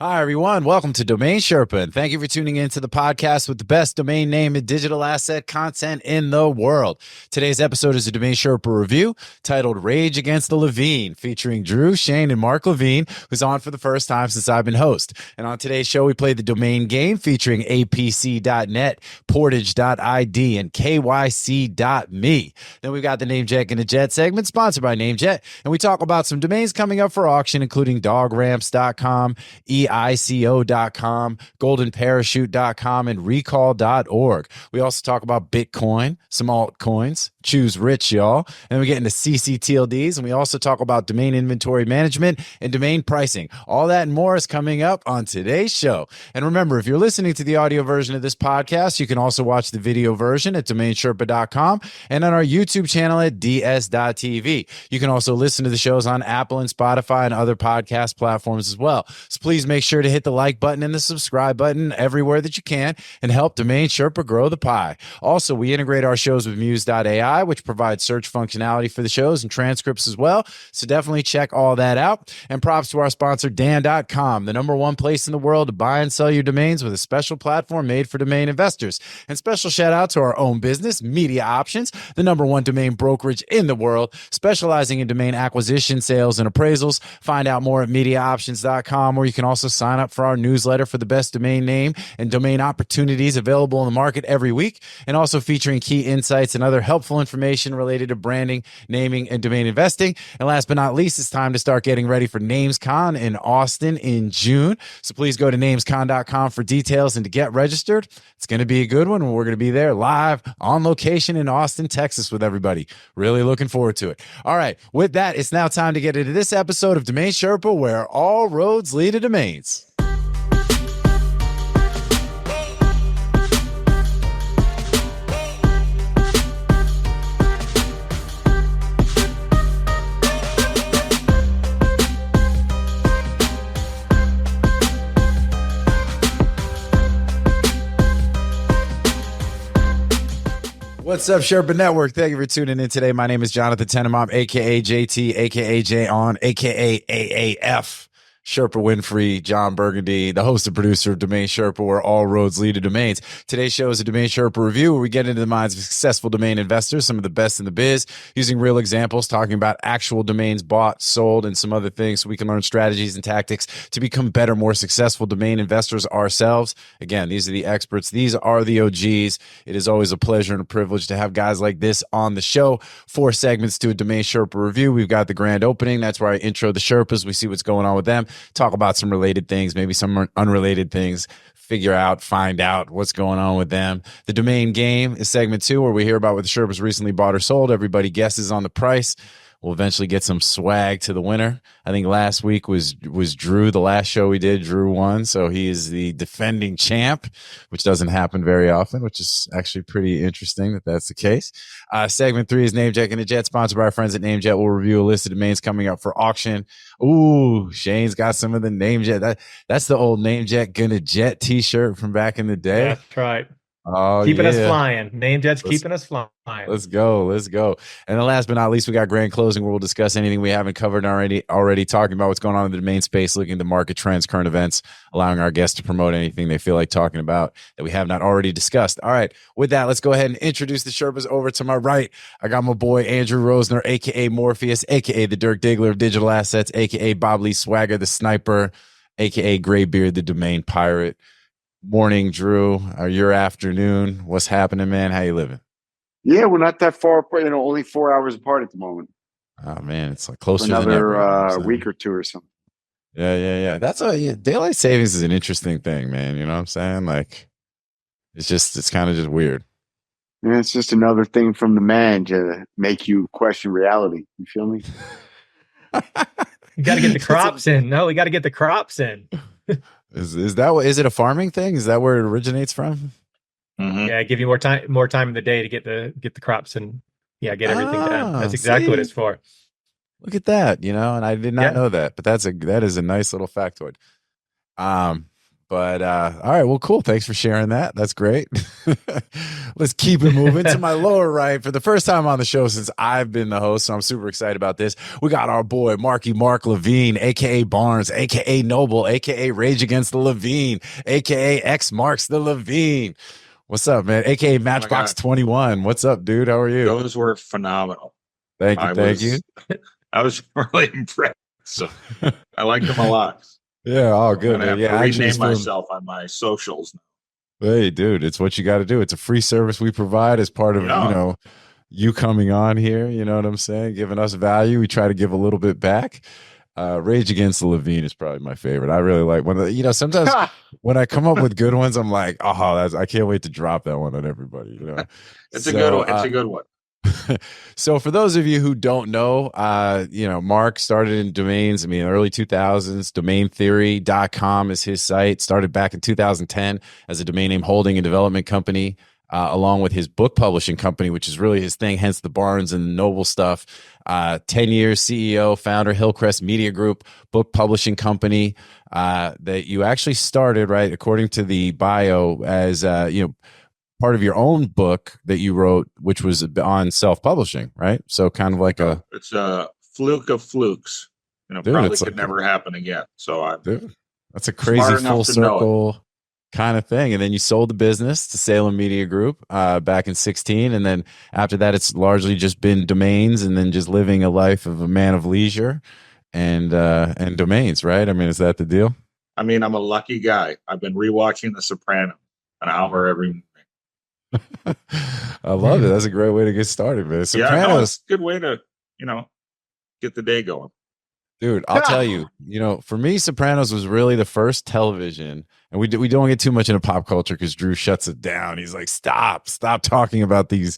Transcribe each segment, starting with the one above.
Hi, everyone. Welcome to Domain Sherpa, and thank you for tuning in to the podcast with the best domain name and digital asset content in the world. Today's episode is a Domain Sherpa review titled Rage Against the Levine, featuring Drew, Shane, and Mark Levine, who's on for the first time since I've been host. And on today's show, we played the DomainGame featuring apc.net, portage.id, and kyc.me. Then we've got the NameJetGonnaJet segment, sponsored by NameJet, and we talk about some domains coming up for auction, including dogramps.com, EICO.com, goldenparachute.com, and recall.org. We also talk about Bitcoin, some altcoins, choose rich, y'all. And then we get into ccTLDs, and we also talk about domain inventory management and domain pricing. All that and more is coming up on today's show. And remember, if you're listening to the audio version of this podcast, you can also watch the video version at DomainSherpa.com and on our YouTube channel at ds.tv. You can also listen to the shows on Apple and Spotify and other podcast platforms as well. So please make sure to hit the like button and the subscribe button everywhere that you can and help Domain Sherpa grow the pie. Also, we integrate our shows with Muse.ai, which provides search functionality for the shows and transcripts as well. So definitely check all that out. And props to our sponsor, Dan.com, the #1 place in the world to buy and sell your domains with a special platform made for domain investors. And special shout out to our own business, MediaOptions, the #1 domain brokerage in the world, specializing in domain acquisition, sales, and appraisals. Find out more at MediaOptions.com, where you can also sign up for our newsletter for the best domain name and domain opportunities available in the market every week, and also featuring key insights and other helpful information related to branding, naming, and domain investing. And last but not least, it's time to start getting ready for NamesCon in Austin in June. So please go to namescon.com for details and to get registered. It's going to be a good one. We're going to be there live on location in Austin, Texas with everybody. Really looking forward to it. All right. With that, it's now time to get into this episode of Domain Sherpa, where all roads lead to domains. What's up, Sherpa Network? Thank you for tuning in today. My name is Jonathan Tenenbaum, a.k.a. JT, a.k.a. J-On, a.k.a. AAF. Sherpa Winfrey, John Burgundy, the host and producer of Domain Sherpa, where all roads lead to domains. Today's show is a Domain Sherpa review, where we get into the minds of successful domain investors, some of the best in the biz, using real examples, talking about actual domains bought, sold, and some other things, so we can learn strategies and tactics to become better, more successful domain investors ourselves. Again, these are the experts. These are the OGs. It is always a pleasure and a privilege to have guys like this on the show. 4 segments to a Domain Sherpa review. We've got the grand opening. That's where I intro the Sherpas. We see what's going on with them. Talk about some related things, maybe some unrelated things, find out what's going on with them. The domain game is segment 2, where we hear about what the Sherpas recently bought or sold. Everybody guesses on the price. We'll eventually get some swag to the winner. I think last week was Drew. The last show we did, Drew won. So he is the defending champ, which doesn't happen very often, which is actually pretty interesting that that's the case. Segment 3 is NameJetGonnaJet, sponsored by our friends at NameJet. We'll review a list of domains coming up for auction. Ooh, Shane's got some of the NameJet. That's the old NameJetGonnaJet t-shirt from back in the day. That's right. Oh, keeping us flying. NameJet's keeping us flying. Let's go. And then last but not least, we got GrandClosing, where we'll discuss anything we haven't covered already, talking about what's going on in the domain space, looking at the market trends, current events, allowing our guests to promote anything they feel like talking about that we have not already discussed. All right. With that, let's go ahead and introduce the Sherpas. Over to my right, I got my boy Andrew Rosner, a.k.a. Morpheus, a.k.a. the Dirk Diggler of digital assets, a.k.a. Bob Lee Swagger, the sniper, a.k.a. Graybeard, the domain pirate. Morning, Drew, or your afternoon. What's happening, man? How you living? Yeah, we're not that far apart. Only 4 hours apart at the moment. Oh man, it's like closer for than ever. Another week or two or something. Yeah. That's daylight savings is an interesting thing, man. You know what I'm saying? Like, it's kind of just weird. Yeah, it's just another thing from the man to make you question reality. You feel me? You got to get the crops in. No, we got to get the crops in. Is it a farming thing? Is that where it originates from? Mm-hmm. Yeah, give you more time in the day to get the crops and get everything done. That's exactly what it's for. Look at that, and I did not know that, but that is a nice little factoid. But all right, well, cool. Thanks for sharing that. That's great. Let's keep it moving to my lower right. For the first time on the show since I've been the host, so I'm super excited about this. We got our boy Mark Levine, aka Barnes, aka Noble, aka Rage Against the Levine, aka X Marks the Levine. What's up, man? AKA Matchbox 21. What's up, dude? How are you? Those were phenomenal. Thank you. I was really impressed. So I liked them a lot. Yeah, all good, man. I rename myself on my socials now. Hey, dude, it's what you got to do. It's a free service we provide as part of you coming on here. You know what I'm saying? Giving us value. We try to give a little bit back. Rage Against the Levine is probably my favorite. I really like sometimes when I come up with good ones, I'm like, I can't wait to drop that one on everybody. It's a good one. It's a good one. So for those of you who don't know, Mark started in domains, early 2000s. DomainTheory.com is his site. Started back in 2010 as a domain name holding and development company, along with his book publishing company, which is really his thing, hence the Barnes and Noble stuff. 10 years CEO, founder, Hillcrest Media Group, book publishing company that you actually started, right, according to the bio, as part of your own book that you wrote, which was on self-publishing, right? So kind of like it's a fluke of flukes. Probably could never happen again. So that's a crazy full circle kind of thing. And then you sold the business to Salem Media Group back in 2016. And then after that, it's largely just been domains and then just living a life of a man of leisure and domains, right? Is that the deal? I'm a lucky guy. I've been rewatching The Sopranos an hour every morning. I love it. That's a great way to get started, man. Sopranos, it's a good way to, get the day going. Dude, I'll tell you, for me, Sopranos was really the first television, and we don't get too much into pop culture because Drew shuts it down. He's like, stop talking about these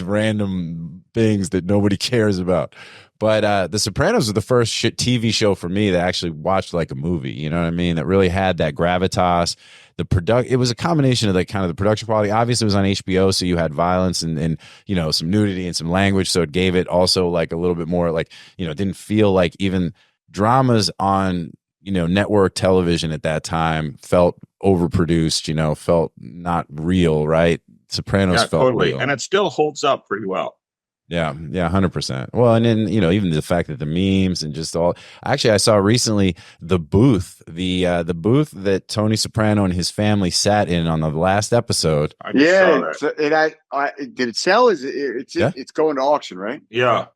random things that nobody cares about. But The Sopranos was the first TV show for me that actually watched like a movie. You know what I mean? That really had that gravitas. It was a combination of the production quality. Obviously, it was on HBO, so you had violence and some nudity and some language. So it gave it also like a little bit more it didn't feel like even dramas on network television at that time felt overproduced. Felt not real, right? Sopranos felt totally real. And it still holds up pretty well. Yeah, 100%. Well, and then even the fact that the memes and just all. Actually, I saw recently the booth that Tony Soprano and his family sat in on the last episode. Did it sell? It's going to auction, right? Yeah.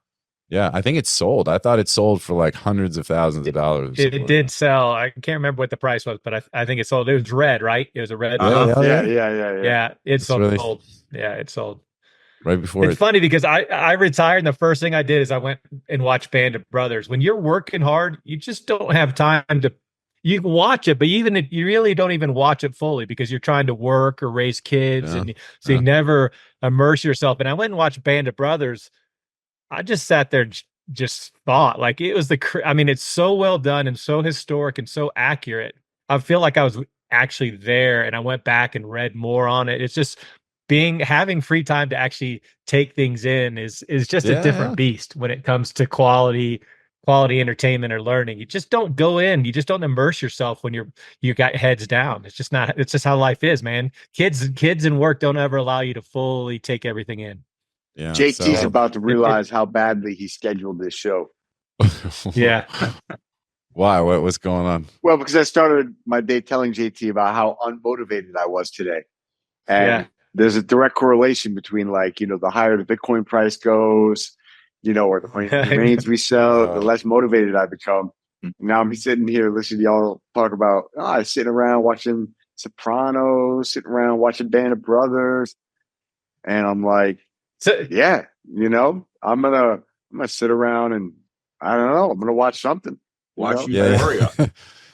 Yeah, I think it's sold. I thought it sold for like hundreds of thousands of dollars. It did sell. I can't remember what the price was, but I think it sold. It was red, right? It was a red. Yeah. It sold. Yeah, it sold. Right before it's funny because I retired and the first thing I did is I went and watched BandofBrothers. When you're working hard, you just don't have time you can watch it, but you really don't even watch it fully because you're trying to work or raise kids. And so you never immerse yourself. And I went and watched BandofBrothers. I just sat there just thought like it was it's so well done and so historic and so accurate. I feel like I was actually there and I went back and read more on it. It's just having free time to actually take things in is just a different beast when it comes to quality entertainment or learning. You just don't go in, you just don't immerse yourself when you got heads down. It's just how life is, man. Kids and work don't ever allow you to fully take everything in. Yeah, JT's about to realize how badly he scheduled this show. Yeah. Why? What's going on? Well, because I started my day telling JT about how unmotivated I was today. And there's a direct correlation between the higher the Bitcoin price goes, or the domains we sell, the less motivated I become. Now I'm sitting here listening to y'all talk about, sitting around watching Sopranos, sitting around watching BandofBrothers. And I'm like, I'm gonna sit around and I don't know, I'm gonna watch something. Watch Euphoria.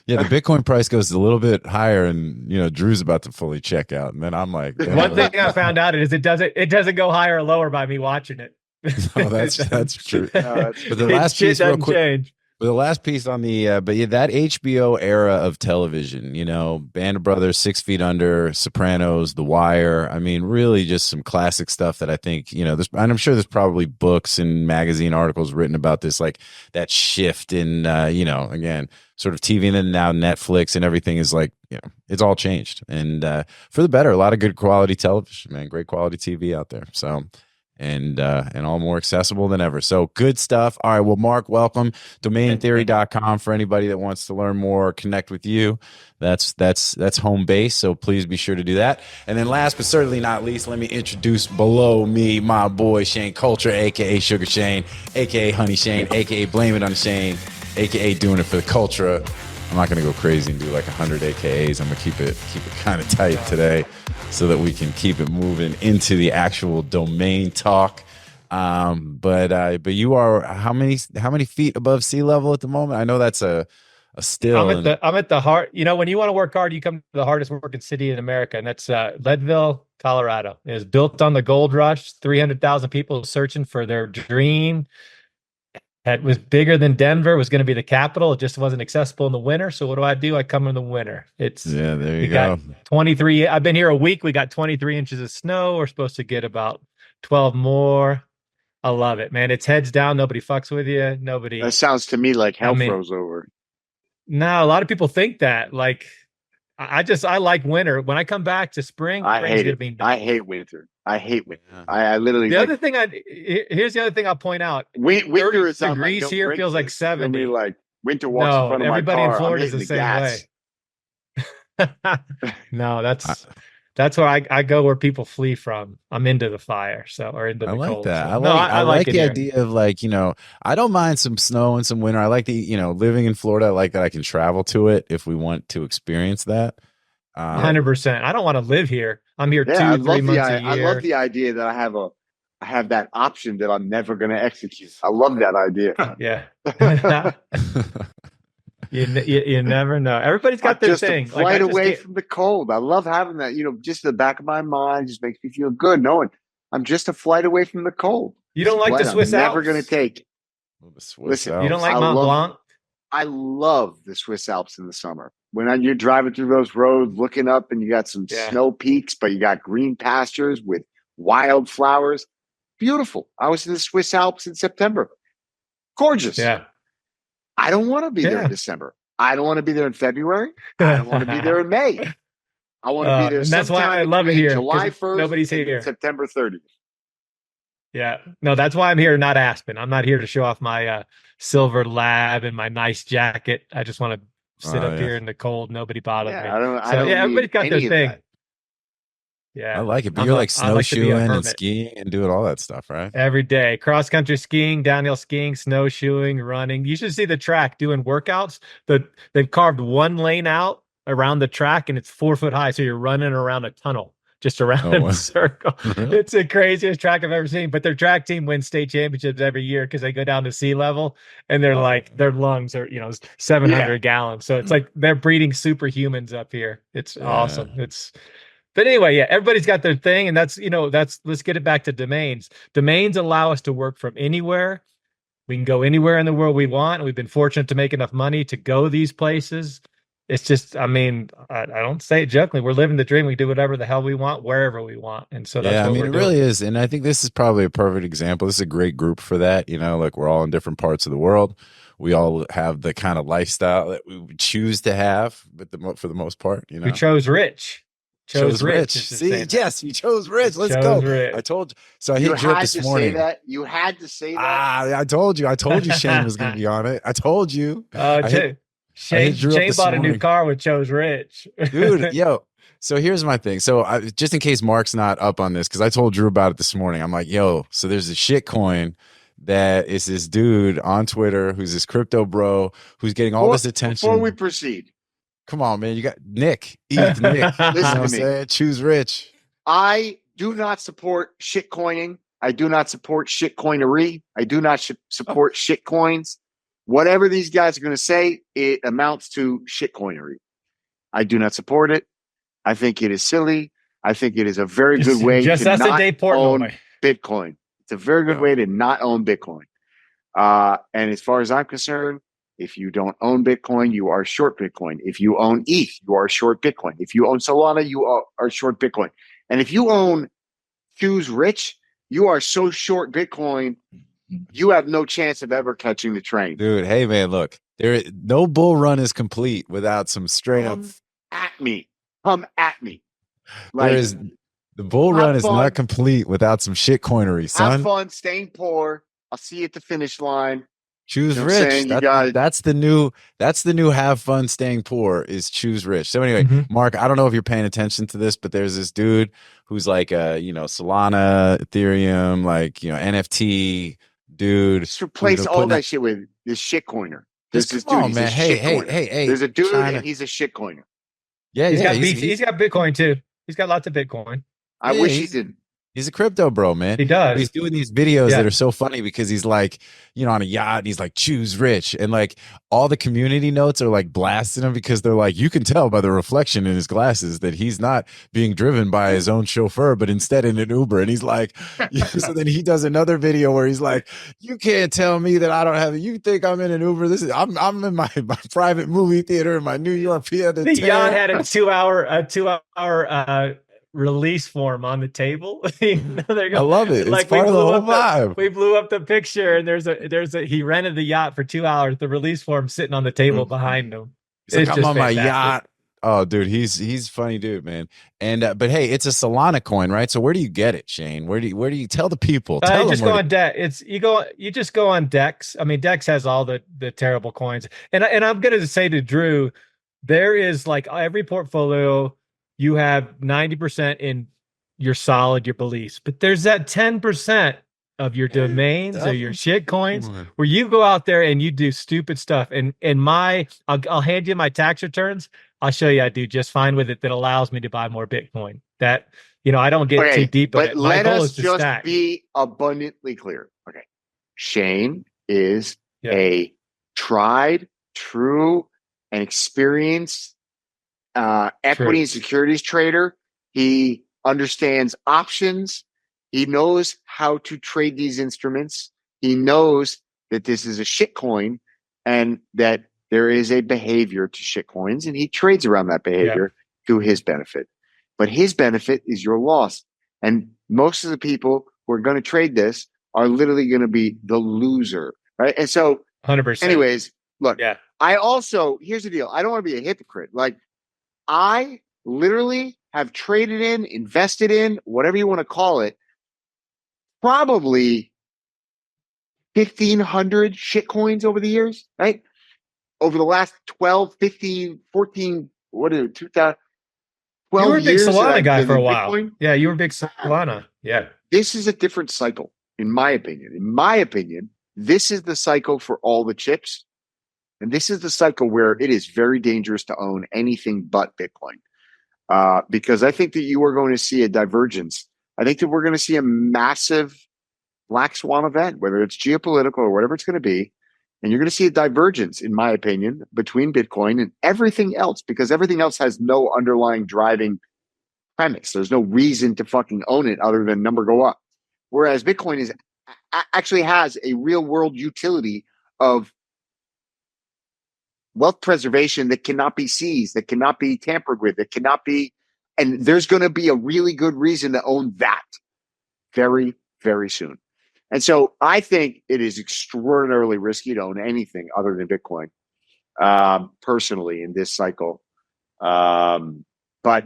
Yeah, the Bitcoin price goes a little bit higher, and Drew's about to fully check out, and then I'm like, one thing I found out is it doesn't go higher or lower by me watching it. No, that's true. No, but the last piece, real quick. Change. The last piece on the, but yeah, that HBO era of television, Band of Brothers, 6 Feet Under, Sopranos, TheWire. I mean, really just some classic stuff that I think, and I'm sure there's probably books and magazine articles written about this, like that shift in, again, sort of TV, and then now Netflix and everything is like, it's all changed. And for the better, a lot of good quality television, man, great quality TV out there. So, and all more accessible than ever. So good stuff. All right. Well, Mark, welcome. DomainTheory.com for anybody that wants to learn more, connect with you. That's home base. So please be sure to do that. And then last but certainly not least, let me introduce below me my boy Shane Culture, aka Sugar Shane, aka Honey Shane, aka Blame It on Shane, aka Doing It for the Culture. I'm not gonna go crazy and do like 100 AKAs. I'm gonna keep it kind of tight today, so that we can keep it moving into the actual domain talk. But you are how many feet above sea level at the moment? I know that's a still. I'm at the heart. When you want to work hard, you come to the hardest working city in America, and that's Leadville, Colorado. It was built on the gold rush. 300,000 people searching for their dream. It was bigger than Denver, was going to be the capital. It just wasn't accessible in the winter. So what do? I come in the winter. There you go. 23. I've been here a week. We got 23 inches of snow. We're supposed to get about 12 more. I love it, man. It's heads down. Nobody fucks with you. Nobody. That sounds to me like hell froze over. No, a lot of people think that. Like, I like winter. When I come back to spring, I hate it. I hate winter. I literally. Here's the other thing I'll point out. Winter is degrees here feels like 70. Like winter walks in front of my car. Everybody in Florida is the same way. No, that's where I go where people flee from. I'm into the fire, or into the cold. That. So. I like the idea of like, I don't mind some snow and some winter. I like the, living in Florida. I like that I can travel to it if we want to experience that. 100%. I don't want to live here. I'm here 2-3 months a year. I love the idea that I have that option that I'm never going to execute. I love that idea. Yeah. You never know. Everybody's got their thing. Just flight away from the cold. I love having that, just in the back of my mind, just makes me feel good knowing I'm just a flight away from the cold. You don't like the Swiss Alps? Never going to take. Listen, you don't like Mont Blanc? I love the Swiss Alps in the summer. When you're driving through those roads, looking up, and you got some snow peaks, but you got green pastures with wildflowers. Beautiful. I was in the Swiss Alps in September. Gorgeous. Yeah. I don't want to be there in December. I don't want to be there in February. I don't want to be there in May. I want to be there. And that's why I love it here. July 1st. Nobody's here. September 30th. Yeah. No, that's why I'm here, not Aspen. I'm not here to show off my silver lab and my nice jacket. I just want to sit up here in the cold. Nobody bothers me. Everybody's got their thing. Yeah, I like it. But you're like snowshoeing and skiing and doing all that stuff, right? Every day, cross country skiing, downhill skiing, snowshoeing, running. You should see the track doing workouts. They've carved one lane out around the track, and it's 4 foot high. So you're running around a tunnel, just around in a circle. It's the craziest track I've ever seen. But their track team wins state championships every year because they go down to sea level, and they're like their lungs are 700 gallons. So it's like they're breeding superhumans up here. It's awesome. But anyway, everybody's got their thing, and let's get it back to domains. Domains allow us to work from anywhere. We can go anywhere in the world we want. We've been fortunate to make enough money to go these places. It's just, I don't say it jokingly. We're living the dream. We do whatever the hell we want, wherever we want. And so that's what we're doing. It really is. And I think this is probably a perfect example. This is a great group for that. Like we're all in different parts of the world. We all have the kind of lifestyle that we choose to have, but for the most part, we chose rich. Chose rich. See, yes, you chose rich. Let's go. Rich. I told you. So I hit Drip this morning. You had to say that. I told you. Shane was going to be on it. I told you. Shane bought a new car with chose rich. Dude, yo. So here's my thing. So just in case Mark's not up on this, because I told Drew about it this morning. I'm like, yo, so there's a shit coin that is this dude on Twitter who's this crypto bro who's getting all this attention. Before we proceed. Come on, man. You got Nick. Listen to me. Choose rich. I do not support shit coining. I do not support shit coinery. I do not support shit coins. Whatever these guys are going to say, it amounts to shit coinery. I do not support it. I think it is silly. I think it is a very good way to not own Bitcoin. It's a very good way to not own Bitcoin. And as far as I'm concerned, If you don't own Bitcoin, you are short Bitcoin. If you own ETH, you are short Bitcoin. If you own Solana, you are short Bitcoin. And if you own Choose Rich, you are so short Bitcoin, you have no chance of ever catching the train. Dude, hey man, look, no bull run is complete without some straight up. Come at me. The bull run is not complete without some shitcoinery, son. Have fun, staying poor. I'll see you at the finish line. Choose rich. That's the new have fun staying poor is choose rich. So anyway, Mark, I don't know if you're paying attention to this, but there's this dude who's like Solana, Ethereum, NFT dude. Just replace all that shit with this shitcoiner. Come on, man. Hey. There's a dude and he's a shitcoiner. Yeah, he's got Bitcoin too. He's got lots of Bitcoin. I wish he didn't. He's a crypto bro, man. He does. He's doing these videos that are so funny because he's like, on a yacht and he's like, choose rich. And like all the community notes are like blasting him because they're like, you can tell by the reflection in his glasses that he's not being driven by his own chauffeur, but instead in an Uber. And he's like, so then he does another video where he's like, you can't tell me that I don't have it. You think I'm in an Uber? I'm in my private movie theater in my New York. The yacht had a two hour release form on the table. I love it. It's part of the whole vibe. We blew up the picture, and he rented the yacht for 2 hours. The release form sitting on the table behind him. He's like, I'm on my yacht. Oh, dude, he's funny, dude, man. And but hey, it's a Solana coin, right? So where do you get it, Shane? Where do you tell the people? Just go on Dex. You just go on Dex. I mean, Dex has all the terrible coins. And I'm gonna say to Drew, there is like every portfolio. You have 90% in your beliefs, but there's that 10% of your domains or your shit coins where you go out there and you do stupid stuff. And I'll hand you my tax returns. I'll show you I do just fine with it. That allows me to buy more Bitcoin. That, I don't get too deep. But let us just be abundantly clear. Okay. Shane is a tried, true, and experienced equity and securities trader. He understands options. He knows how to trade these instruments. He knows that this is a shit coin and that there is a behavior to shit coins, and he trades around that behavior to his benefit. But his benefit is your loss. And most of the people who are going to trade this are literally going to be the loser, right? And so 100%. Anyways, look, I also, here's the deal. I don't want to be a hypocrite. Like, I literally have traded in, invested in, whatever you want to call it, probably 1,500 shit coins over the years, right? Over the last 12, 15, 14, 2000, 12 you were a big years Solana guy for a while. Bitcoin. Yeah, you were a big Solana. Yeah. This is a different cycle, in my opinion. In my opinion, this is the cycle for all the chips. And this is the cycle where it is very dangerous to own anything but Bitcoin. Because I think that you are going to see a divergence. I think that we're going to see a massive black swan event, whether it's geopolitical or whatever it's going to be. And you're going to see a divergence, in my opinion, between Bitcoin and everything else, because everything else has no underlying driving premise. There's no reason to fucking own it other than number go up. Whereas Bitcoin actually has a real world utility of wealth preservation that cannot be seized, that cannot be tampered with, that cannot be, and there's going to be a really good reason to own that very, very soon. And so I think it is extraordinarily risky to own anything other than Bitcoin, personally, in this cycle. But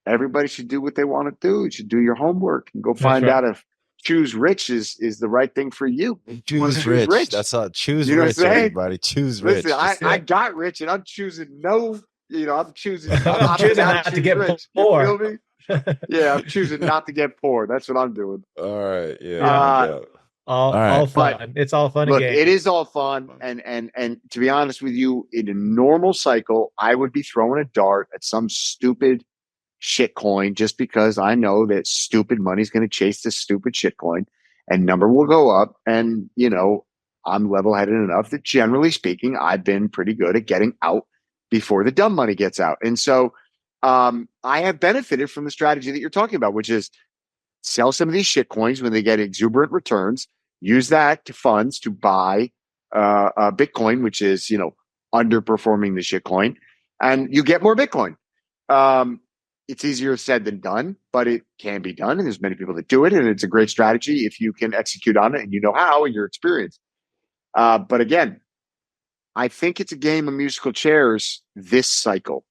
everybody should do what they want to do. You should do your homework and go find out if choose rich is the right thing for you. Choose rich. That's all. Choose rich, everybody. Choose rich. Listen, I got rich and I'm choosing I'm choosing not to get poor. I'm choosing not to get poor. That's what I'm doing. All right. Yeah. All fun. It's all fun. Look, it is all fun. And to be honest with you, in a normal cycle, I would be throwing a dart at some stupid shit coin just because I know that stupid money is going to chase this stupid shit coin and number will go up. And, I'm level-headed enough that generally speaking, I've been pretty good at getting out before the dumb money gets out. And so I have benefited from the strategy that you're talking about, which is sell some of these shit coins when they get exuberant returns, use that to funds to buy Bitcoin, which is, underperforming the shitcoin, and you get more Bitcoin. It's easier said than done, but it can be done. And there's many people that do it. And it's a great strategy if you can execute on it and you know how and you're experienced. But again, I think it's a game of musical chairs this cycle.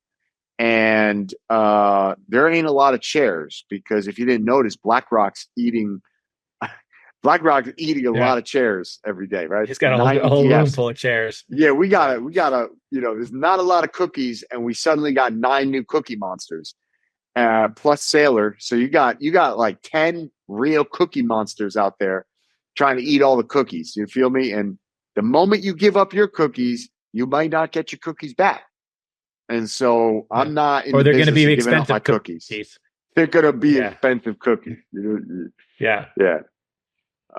And there ain't a lot of chairs, because if you didn't notice, BlackRock's eating a lot of chairs every day, right? He's got a whole room full of chairs. Yeah, we gotta, there's not a lot of cookies, and we suddenly got 9 new cookie monsters, plus Sailor. So you got like 10 real cookie monsters out there trying to eat all the cookies. You feel me? And the moment you give up your cookies, you might not get your cookies back. And so I'm not in or the they're going to be business of giving up my expensive cookies. They're going to be expensive cookies. Yeah. Yeah.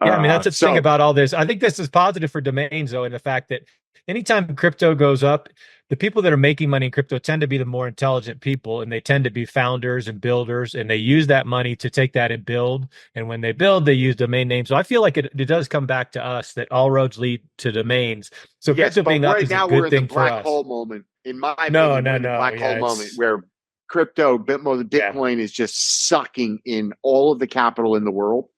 I mean, that's the thing about all this. I think this is positive for domains, though, in the fact that anytime crypto goes up, the people that are making money in crypto tend to be the more intelligent people, and they tend to be founders and builders, and they use that money to take that and build. And when they build, they use domain names. So I feel like it does come back to us that all roads lead to domains. So crypto being up is a good thing for us. Black hole moment, in my opinion. No. Black hole moment where crypto, Bitcoin is just sucking in all of the capital in the world.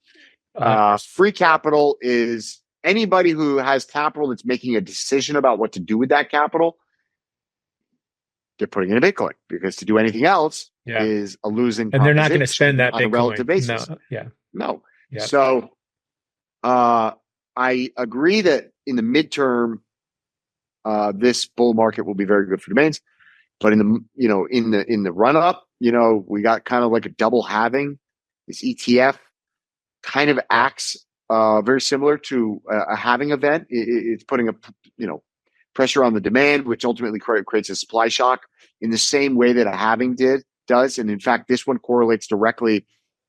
Free capital is anybody who has capital that's making a decision about what to do with that capital. They're putting it in Bitcoin, because to do anything else is a losing and they're not going to spend that on Bitcoin. a relative basis. No. Yeah. So I agree that in the midterm, this bull market will be very good for domains. But in the run up, we got kind of like a double halving. This ETF kind of acts very similar to a halving event. It's putting a pressure on the demand, which ultimately creates a supply shock in the same way that a halving does. And in fact, this one correlates directly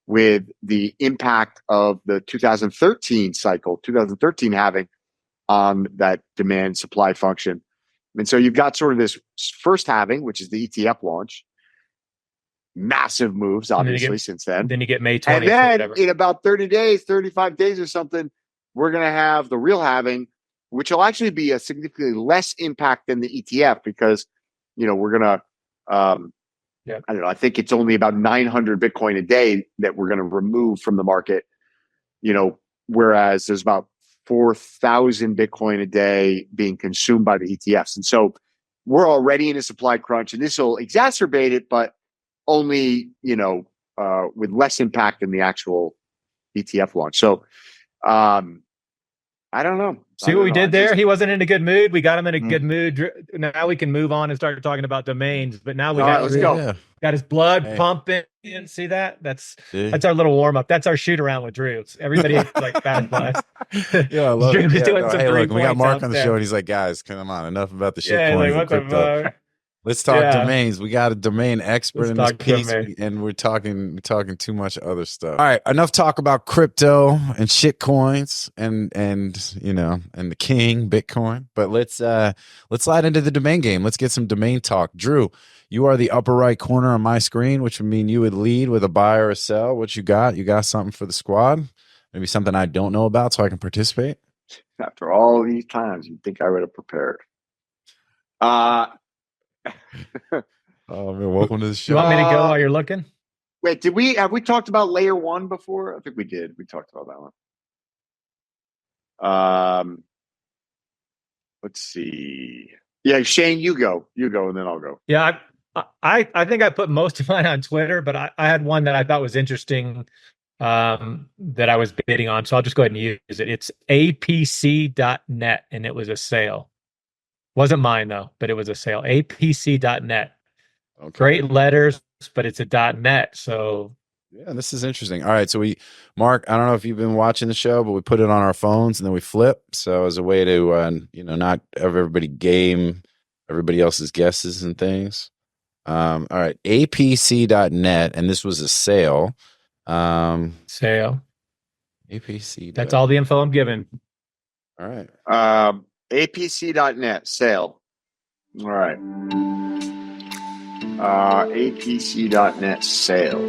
with the impact of the 2013 halving on that demand supply function. And so you've got sort of this first halving, which is the ETF launch. Massive moves, obviously, since then. Then you get May 20th. And then in about 30 days, 35 days or something, we're going to have the real halving, which will actually be a significantly less impact than the ETF, because, we're going to, I don't know, I think it's only about 900 Bitcoin a day that we're going to remove from the market, whereas there's about 4,000 Bitcoin a day being consumed by the ETFs. And so we're already in a supply crunch, and this will exacerbate it, but only, with less impact than the actual ETF launch. So, I don't know. See what we did there? He wasn't in a good mood. We got him in a good mood. Now we can move on and start talking about domains. But now we got his blood pumping. See that? That's our little warm up. That's our shoot around with Drew. Everybody like bad blood. I love it. Hey, look, we got Mark on the show, and he's like, "Guys, come on, enough about the shit coins and crypto. Let's talk domains. We got a domain expert in this piece, and we're talking too much other stuff. All right, enough talk about crypto and shit coins and the king Bitcoin. But let's slide into the domain game. Let's get some domain talk. Drew, you are the upper right corner on my screen, which would mean you would lead with a buy or a sell. What you got? You got something for the squad? Maybe something I don't know about, so I can participate. After all these times, you'd think I would have prepared. Oh man, welcome to the show. You want me to go while you're looking? Wait, have we talked about layer 1 before? I think we did. We talked about that one. Let's see. Yeah, Shane, you go, and then I'll go. Yeah, I think I put most of mine on Twitter, but I had one that I thought was interesting that I was bidding on, so I'll just go ahead and use it. It's apc.net, and it was a sale. Wasn't mine though, but it was a sale. apc.net. Okay. Great letters, but it's a .net. So yeah, this is interesting. All right, so Mark, I don't know if you've been watching the show, but we put it on our phones and then we flip. So as a way to not have everybody game everybody else's guesses and things. All right, apc.net, and this was a sale. Sale. apc. That's all the info I'm giving. All right. apc.net sale. All right. apc.net sale.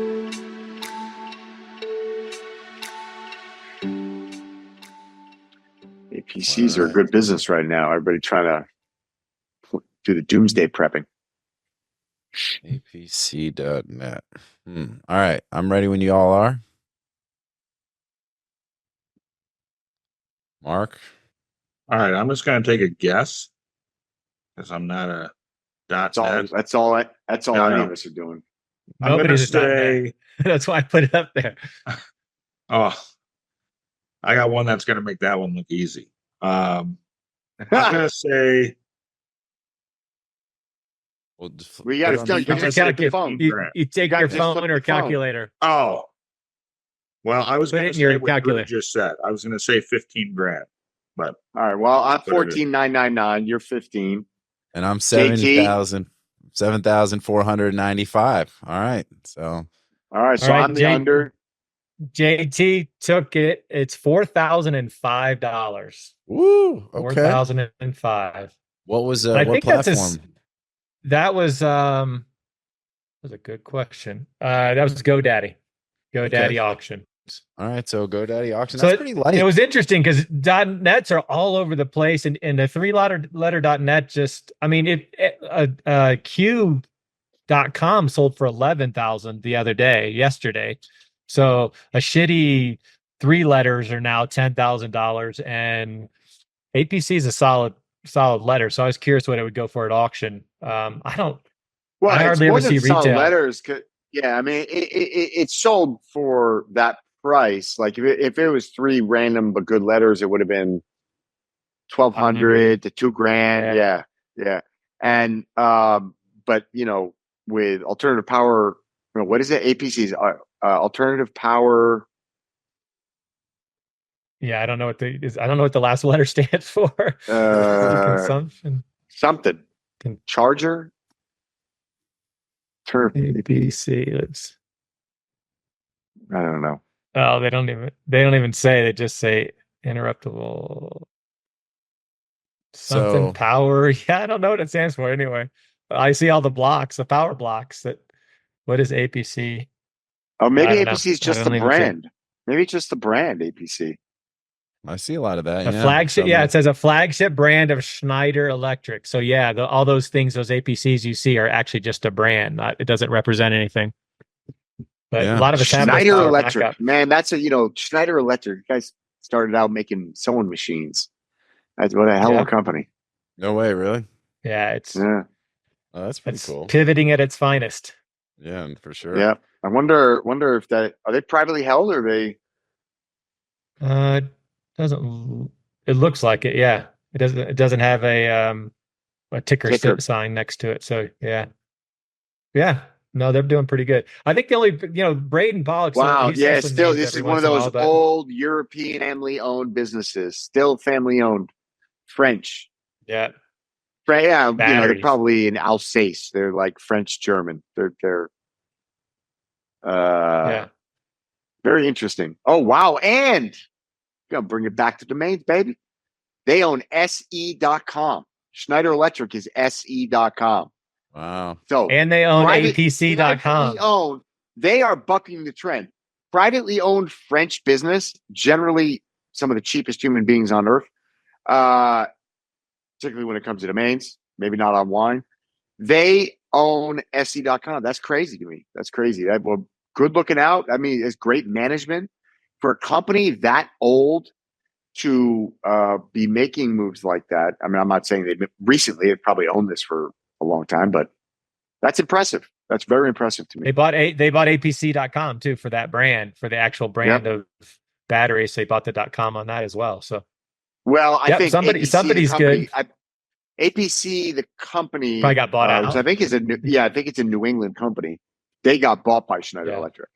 APCs are a good business right now. Everybody trying to do the doomsday prepping. APC.net. All right. I'm ready when you all are. Mark? All right, I'm just going to take a guess because I'm not a .net. That's all any of us are doing. Nobody's I'm going to say. That's why I put it up there. Oh, I got one that's going to make that one look easy. I'm going to say. We got to take the phone. You take your phone or calculator. Oh, well, I was Put going it to in your say what calculator. you just said. I was going to say 15 grand, but all right. Well, I'm 14,999. You're 15, and I'm 7,495. All right. So I'm the under. JT took it. It's $4,005. Woo. Okay. $4,005. What was I what think platform? That was a good question. That was GoDaddy. GoDaddy Auction. All right, so GoDaddy Auction. So That's pretty light. It was interesting because .nets are all over the place, and the three-letter .net just. I mean, Q.com sold for 11,000 the other day, yesterday. So a shitty 3 letters are now $10,000, and APC is a solid letter. So I was curious what it would go for at auction. I hardly ever see retail letters. Yeah, I mean, it sold for that price. Like if it was 3 random but good letters, it would have been 1,200 to $2,000. Yeah. And but with alternative power, what is it? APC's alternative power. Yeah, I don't know what the last letter stands for. Consumption. Something. Charger. APC. I don't know. Oh, they don't even say. They just say interruptible. Something power. Yeah, I don't know what it stands for anyway. I see all the blocks, the power blocks. What is APC? Oh, maybe APC is just the brand. Maybe it's just the brand APC. I see a lot of that. A flagship. Yeah, it says a flagship brand of Schneider Electric. So yeah, all those things, those APCs you see are actually just a brand. It doesn't represent anything. But a lot of us have Schneider Electric. Backup. Man, that's Schneider Electric. You guys started out making sewing machines. That's what a hell of a company. No way, really? Yeah, it's Oh, that's pretty cool. Pivoting at its finest. Yeah, for sure. Yeah. I wonder if are they privately held or are they it looks like it, yeah. It doesn't have a ticker sign next to it. So yeah. No, they're doing pretty good. I think the only Braden Pollock. Wow, yeah, still this is one of those old European family owned businesses. Still family owned. French. Yeah. Yeah, they're probably in Alsace. They're like French German. They're very interesting. Oh wow, and gonna bring it back to domains, baby. They own SE.com. Schneider Electric is SE.com. Wow. So and they own APC.com. They are bucking the trend. Privately owned French business, generally some of the cheapest human beings on earth, particularly when it comes to domains, maybe not online. They own SE.com. That's crazy to me. That's crazy. Well, good looking out. I mean, it's great management for a company that old to be making moves like that. I mean, I'm not saying they've recently probably owned this for a long time, but that's impressive. That's very impressive to me. They bought APC.com too for that brand, for the actual brand of batteries. So they bought the .com on that as well. So, well, I think somebody's good. APC, the company, probably got bought out. Which I think is I think it's a New England company. They got bought by Schneider Electric.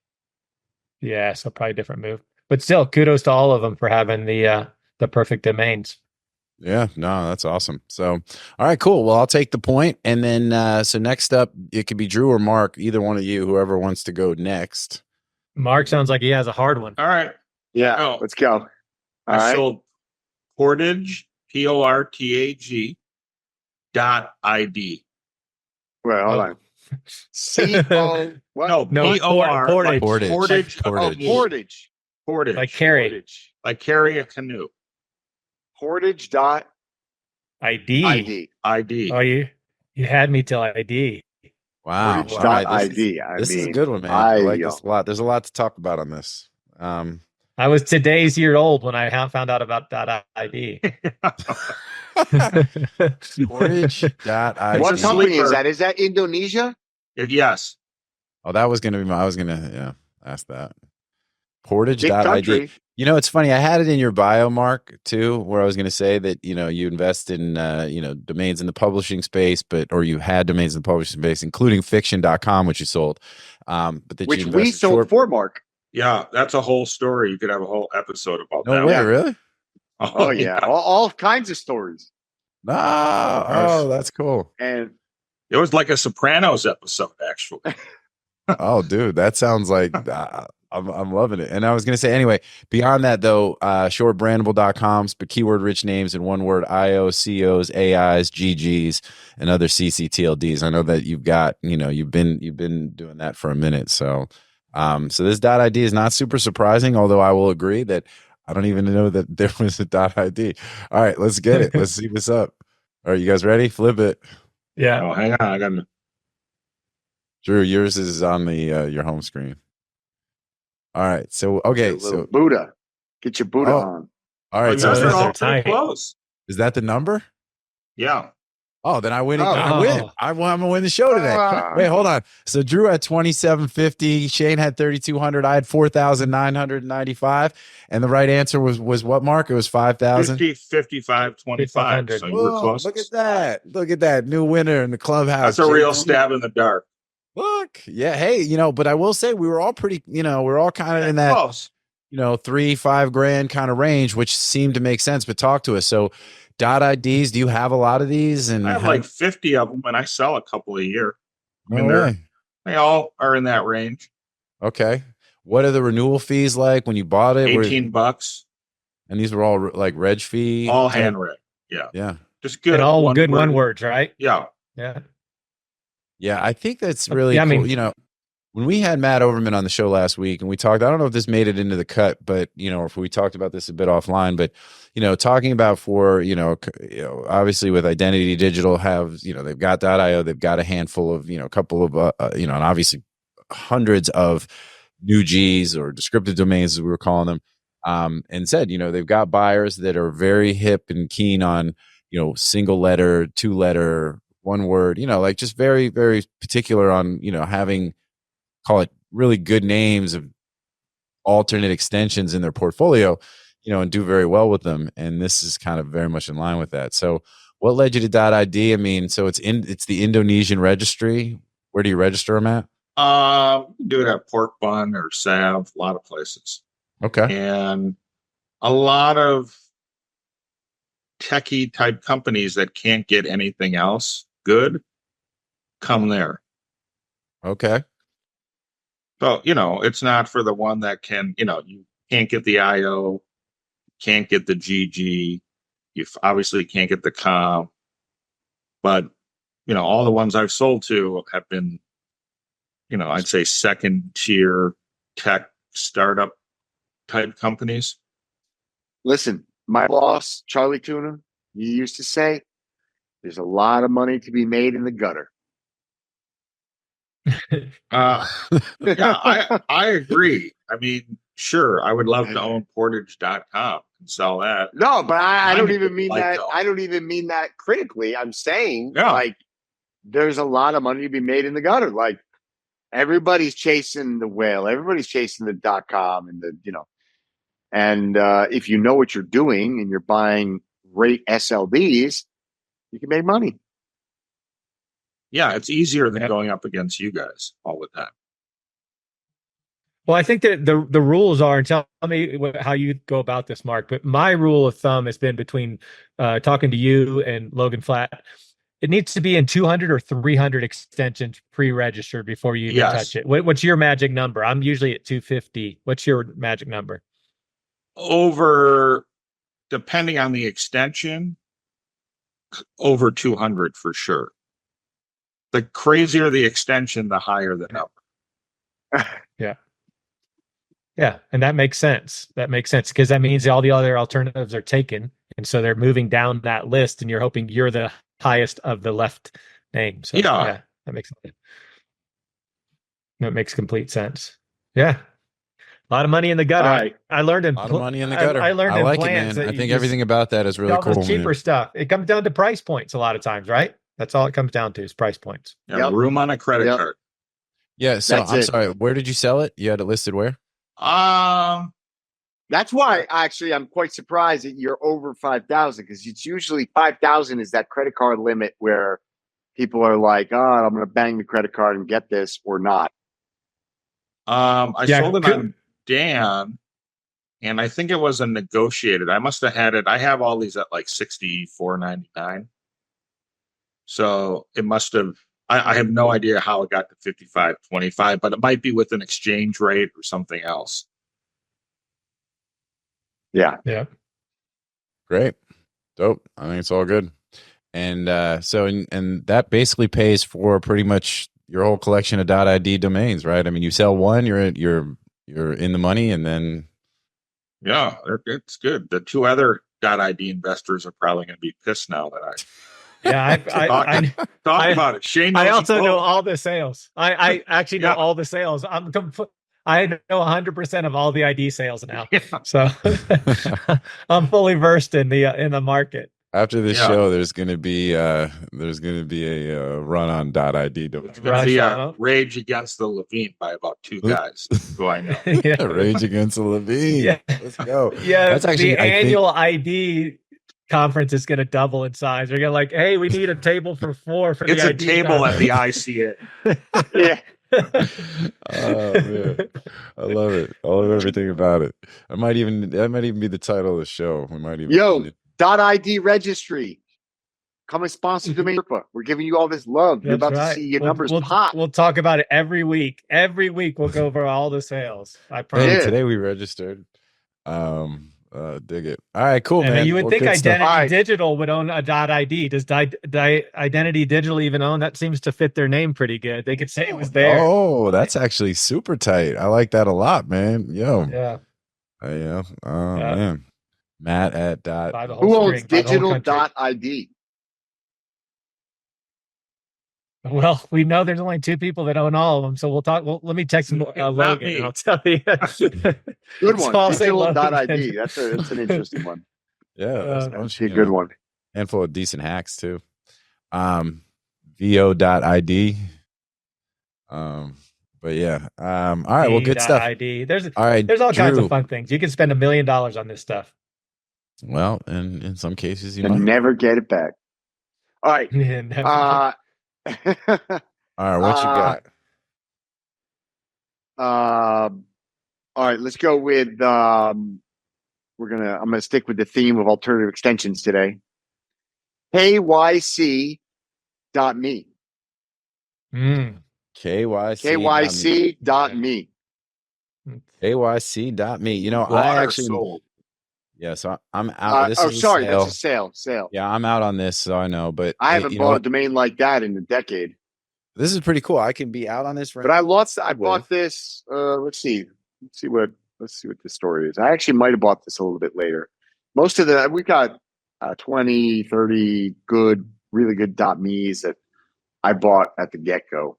Yeah, so probably a different move, but still, kudos to all of them for having the perfect domains. Yeah, no, that's awesome. So, all right, cool. Well, I'll take the point. And then, so next up, it could be Drew or Mark, either one of you, whoever wants to go next. Mark sounds like he has a hard one. All right. Yeah, let's go. I sold Portage, PORTAG .ID. Well, hold on. CO what? No, Portage. Portage. Like carry. Like carry a canoe. Portage.id. ID. Oh, you had me till ID. Wow. Portage.id. All right, this is a good one, man. I like this a lot. There's a lot to talk about on this. I was today's year old when I found out about .id. Portage.id. What company is that? Is that Indonesia? Yes. Oh, that was going to be I was going to ask that. Portage.id. You know, it's funny. I had it in your bio, Mark, too, where I was going to say that, you know, you invest in, domains in the publishing space, or you had domains in the publishing space, including fiction.com, which you sold. But that which we sold for, Mark. Yeah, that's a whole story. You could have a whole episode about that. No way, really? Oh, yeah. All kinds of stories. Oh, that's cool. And it was like a Sopranos episode, actually. Oh, dude, that sounds like I'm loving it. And I was going to say, anyway, beyond that, though, shortbrandable.coms, but keyword rich names in one word: IO, COs, AIs, GGs, and other ccTLDs. I know that you've got, you've been doing that for a minute. So this .id is not super surprising, although I will agree that I don't even know that there was a .id. All right, let's get it. Let's see what's up. All right, you guys ready? Flip it. Yeah. Oh, hang on. I got to. Drew, yours is on the your home screen. All right. So so Buddha. Get your Buddha on. All right. So they're all pretty close. Is that the number? Yeah. Oh, then I win. I win. I'm gonna win the show today. Wait, hold on. So Drew had 2,750. Shane had 3,200. I had 4,995. And the right answer was what, Mark? It was 5,000. 55, 25. So you were close. Look at that. Look at that. New winner in the clubhouse. That's a real stab in the dark. Look. Yeah. Hey, but I will say we were all pretty, we're all kind of in that close. $3-5 grand kind of range, which seemed to make sense. But talk to us. So .IDs, do you have a lot of these? And I have like 50 of them, and I sell a couple a year. I mean, way. They all are in that range. Okay. What are the renewal fees like when you bought it? $18. And these were all like reg fee? All hand read. Yeah. Yeah. Just good. And all good one words, right? Yeah. Yeah. Yeah. I think that's really cool. When we had Matt Overman on the show last week and we talked, I don't know if this made it into the cut, but, if we talked about this a bit offline, but, talking about obviously with Identity Digital they've got .io, they've got a handful of, a couple of, and obviously hundreds of new Gs or descriptive domains, as we were calling them, and said, they've got buyers that are very hip and keen on, single letter, 2-letter, one word, like just very, very particular on, having, call it really good names of alternate extensions in their portfolio, and do very well with them. And this is kind of very much in line with that. So what led you to .id? I mean, so it's the Indonesian registry. Where do you register them at? Do it at Pork Bun or Sav, a lot of places. Okay. And a lot of techie type companies that can't get anything else good come there. Okay. So, it's not for the one that can, you can't get the IO, can't get the GG, you obviously can't get the com, but, all the ones I've sold to have been, I'd say second tier tech startup type companies. Listen, my boss, Charlie Tuna, he used to say, there's a lot of money to be made in the gutter. Yeah, I agree. I mean, sure, I would love to own portage.com and sell that. No, but I don't even mean that. I don't even mean that critically. I'm saying like there's a lot of money to be made in the gutter. Like everybody's chasing the whale, everybody's chasing the .com and and if you know what you're doing and you're buying great SLDs, you can make money. Yeah, it's easier than going up against you guys all the time. Well, I think that the rules are, and tell me how you go about this, Mark, but my rule of thumb has been between talking to you and Logan Flat, it needs to be in 200 or 300 extensions pre-registered before you even touch it. What's your magic number? I'm usually at 250. What's your magic number? Depending on the extension, over 200 for sure. The crazier the extension, the higher the number. Yeah. And that makes sense. Because that means all the other alternatives are taken And so they're moving down that list, and you're hoping you're the highest of the left name. So Yeah. that makes complete sense. Yeah. A lot of money in the gutter. All right. I learned in A lot of money in the gutter. I learned in like it, plans man. that I you think just everything about that is really all this cool. cheaper Man. stuff. It comes down to price points a lot of times, right? That's all it comes down to is price points. Yeah, room on a credit card. Yeah. So That's I'm it. sorry. Where did you sell it? You had it listed where? That's why actually I'm quite surprised that you're over 5,000 because it's usually 5,000 is that credit card limit where people are like, oh, I'm going to bang the credit card and get this or not. I sold it on Dan, and I think it was a negotiated. I must have had it. I have all these at like $64.99. So it must have. I have no idea how it got to $55.25, but it might be with an exchange rate or something else. Yeah. Yeah. Great. Dope. I think it's all good. And and that basically pays for pretty much your whole collection of .id domains, right? I mean, you sell one, you're in the money, and then yeah, it's good. The two other .id investors are probably going to be pissed now that I talk about it. Shane knows I also know all the sales. I actually know all the sales. I know 100% of all the ID sales now. Yeah. So I'm fully versed in the market. After this show, there's going to be a run on .id. It's going to be Rage Against the Levine by about two guys who I know. Yeah. Rage Against the Levine. Yeah. Let's go. Yeah, that's actually the annual ID conference is going to double in size. They're going to like, hey, we need a table for 4 for it's the a ID table conference. at the ICA. Yeah. Oh man, I love it. I love everything about it. That might even be the title of the show. We might even .id registry. Come and sponsor DomainSherpa. We're giving you all this love. You're about to see your numbers pop. We'll talk about it every week. Every week we'll go over all the sales. I promise. Hey, today we registered. Dig it. All right, cool, man. You would think Identity Digital would own a .id. Does Identity Digital even own? That seems to fit their name pretty good. They could say it was there. Oh, that's actually super tight. I like that a lot, man. Yo. Yeah. Man. Matt at Who owns digital.id? Well, we know there's only 2 people that own all of them, so we'll talk. Well, let me text Logan, and I'll tell you. Good one. Digital.id. That's an interesting one. Yeah, that's a good one. Handful of decent hacks too. VO.id. But yeah. All right. Well, good stuff. ID. There's all kinds of fun things. You can spend $1 million on this stuff. Well, and in some cases, you might never get it back. All right. All right, what you got? All right, let's go with I'm gonna stick with the theme of alternative extensions today. KYC.me. KYC.me. KYC.me. You know, I actually sold. Yeah, so I'm out. That's a sale. Yeah, I'm out on this, so I know. But I haven't bought a domain like that in a decade. This is pretty cool. I can be out on this, but I bought this. Let's see what the story is. I actually might have bought this a little bit later. Most of we got 20, 30 really good .me's that I bought at the get-go.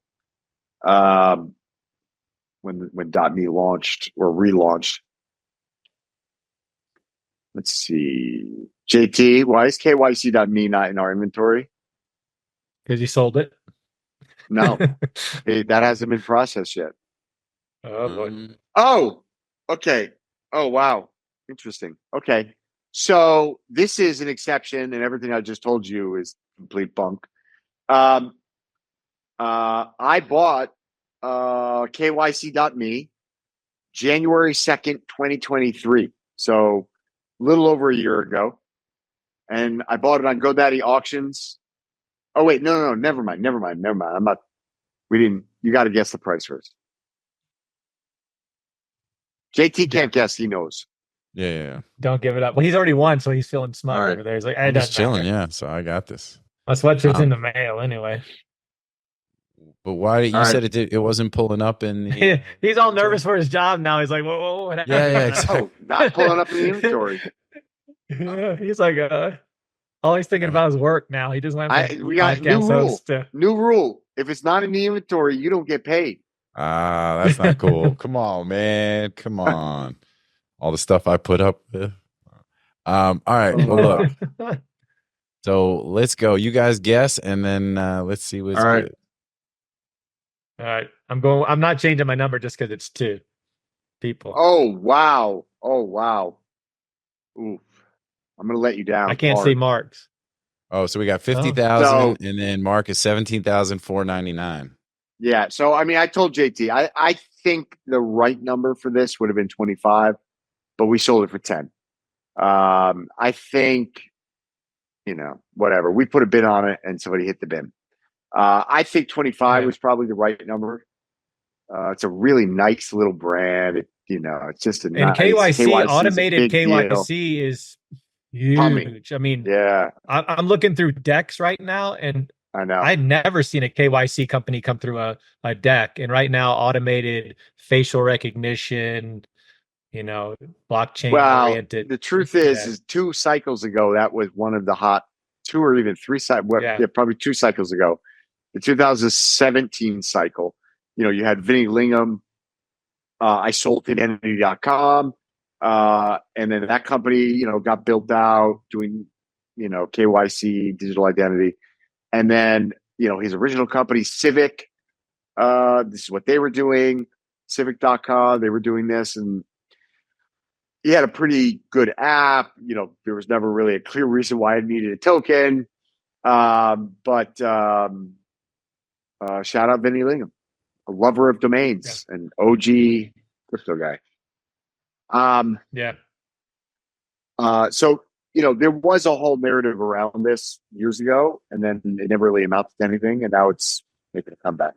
When .me launched or relaunched. Let's see. JT, why is KYC.me not in our inventory? Because you sold it. No, that hasn't been processed yet. Oh, boy. Oh, okay. Oh, wow. Interesting. Okay. So this is an exception, and everything I just told you is complete bunk. I bought KYC.me January 2nd, 2023. So a little over a year ago. And I bought it on GoDaddy Auctions. Oh, wait. No. Never mind. You got to guess the price first. JT can't guess. He knows. Yeah. Don't give it up. Well, he's already won, so he's feeling smug over there. He's like, I'm just chilling. Yeah, so I got this. My sweatshirt's in the mail anyway. But why you said it wasn't pulling up in he's all nervous for his job now. He's like, whoa, what happened? Yeah, exactly. Not pulling up in the inventory. He's like, all he's thinking about is work now. He doesn't have We got new rule. New rule. If it's not in the inventory, you don't get paid. That's not cool. Come on, man. Come on. All the stuff I put up with. All right. Well, look. So let's go. You guys guess, and then let's see what's All right. good. All right. I'm not changing my number just because it's 2 people. Oh, wow. Oof. I'm going to let you down. I can't see Mark's. Oh, so we got 50,000, and then Mark is 17,499. Yeah. So, I mean, I told JT, I think the right number for this would have been 25, but we sold it for 10. I think, whatever. We put a bid on it and somebody hit the bin. I think 25 was probably the right number. It's a really nice little brand. It's just a and KYC automated KYC is huge. I mean, yeah, I'm looking through decks right now, and I know I'd never seen a KYC company come through a deck, and right now automated facial recognition, blockchain oriented. The truth is 2 cycles ago that was one of the hot 2 or even 3 cycles. Probably 2 cycles ago, the 2017 cycle. You had Vinny Lingham. I sold it entity.com. And then that company, got built out doing, KYC, digital identity. And then, his original company, Civic, this is what they were doing. Civic.com, they were doing this. And he had a pretty good app. There was never really a clear reason why it needed a token. But shout out Vinny Lingham, a lover of domains and OG crypto guy. So, there was a whole narrative around this years ago, and then it never really amounted to anything, and now it's making a comeback.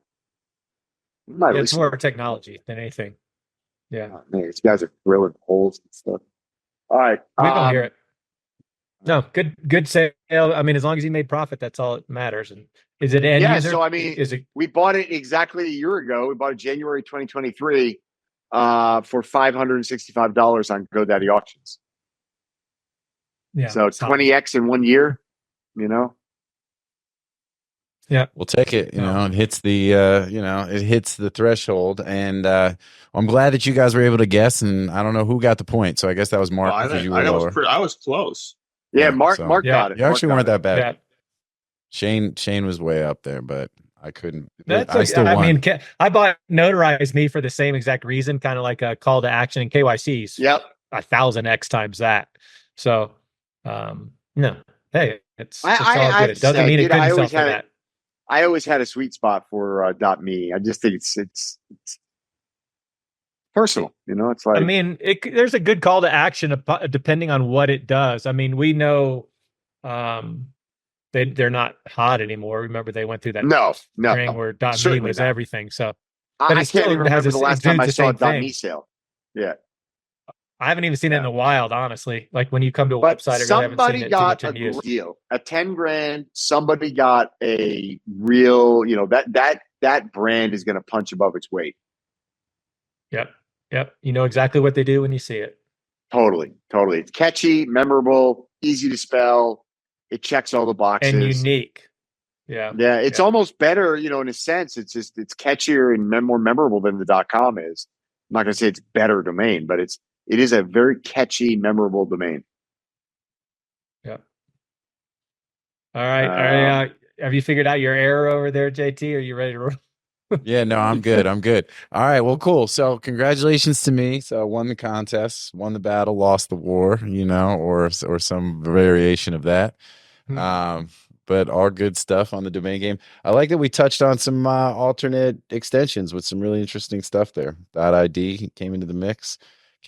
It's more technology than anything. Yeah. Man, these guys are drilling holes and stuff. All right. We don't hear it. No, good sale. I mean, as long as he made profit, that's all that matters. And is it end user? So I mean, we bought it exactly a year ago. We bought it January 2023 for $565 on GoDaddy Auctions. Yeah. So 20x in 1 year, Yeah, we'll take it. It hits the it hits the threshold, and I'm glad that you guys were able to guess. And I don't know who got the point, so I guess that was Mark. Well, I was close. Yeah, Mark got it. You actually weren't that bad. Yeah. Shane was way up there, but I couldn't. I still won. I mean, I bought Notarize Me for the same exact reason, kind of like a call to action in KYCs. Yep, 1,000x times that. So, no, hey, it's all good. It doesn't mean it couldn't sell for that. I always had a sweet spot for .me. I just think it's personal, It's like, I mean, there's a good call to action depending on what it does. I mean, we know they're not hot anymore. Remember, they went through that string where .me was everything. So, but I can't even remember the last time I saw a .me sale. Yeah. I haven't even seen it in the wild, honestly. Like when you come to a website, somebody got a deal at $10,000. Somebody got a real, that brand is going to punch above its weight. Yep. You know exactly what they do when you see it. Totally. It's catchy, memorable, easy to spell. It checks all the boxes and unique. Yeah. It's almost better, in a sense. It's catchier and more memorable than the .com is. I'm not going to say it's better domain, but it is a very catchy, memorable domain. Yeah. All right. Have you figured out your error over there, JT? Are you ready to roll? Yeah, no, I'm good. All right, well, cool. So congratulations to me. So I won the contest, won the battle, lost the war, or some variation of that. But all good stuff on the domain game. I like that we touched on some alternate extensions with some really interesting stuff there. .id came into the mix.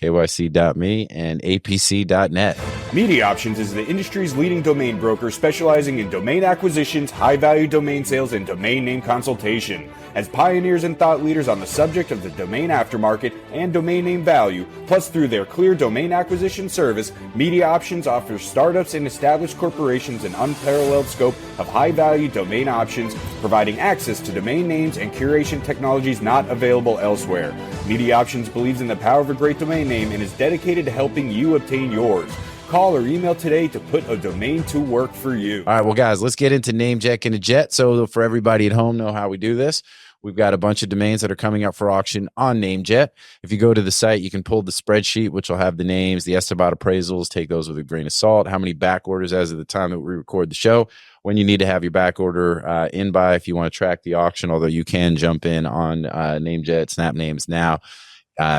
KYC.me, and APC.net. MediaOptions is the industry's leading domain broker specializing in domain acquisitions, high-value domain sales, and domain name consultation. As pioneers and thought leaders on the subject of the domain aftermarket and domain name value, plus through their clear domain acquisition service, MediaOptions offers startups and established corporations an unparalleled scope of high-value domain options, providing access to domain names and curation technologies not available elsewhere. MediaOptions believes in the power of a great domain name and is dedicated to helping you obtain yours. Call or email today to put a domain to work for you. All right, well, guys, let's get into NameJetGonnaJet. So for everybody at home, know how we do this. We've got a bunch of domains that are coming up for auction on NameJet. If you go to the site, you can pull the spreadsheet, which will have the names, the estimate appraisals, take those with a grain of salt, how many back orders as of the time that we record the show, when you need to have your back order in by if you want to track the auction, although you can jump in on NameJet, snap names now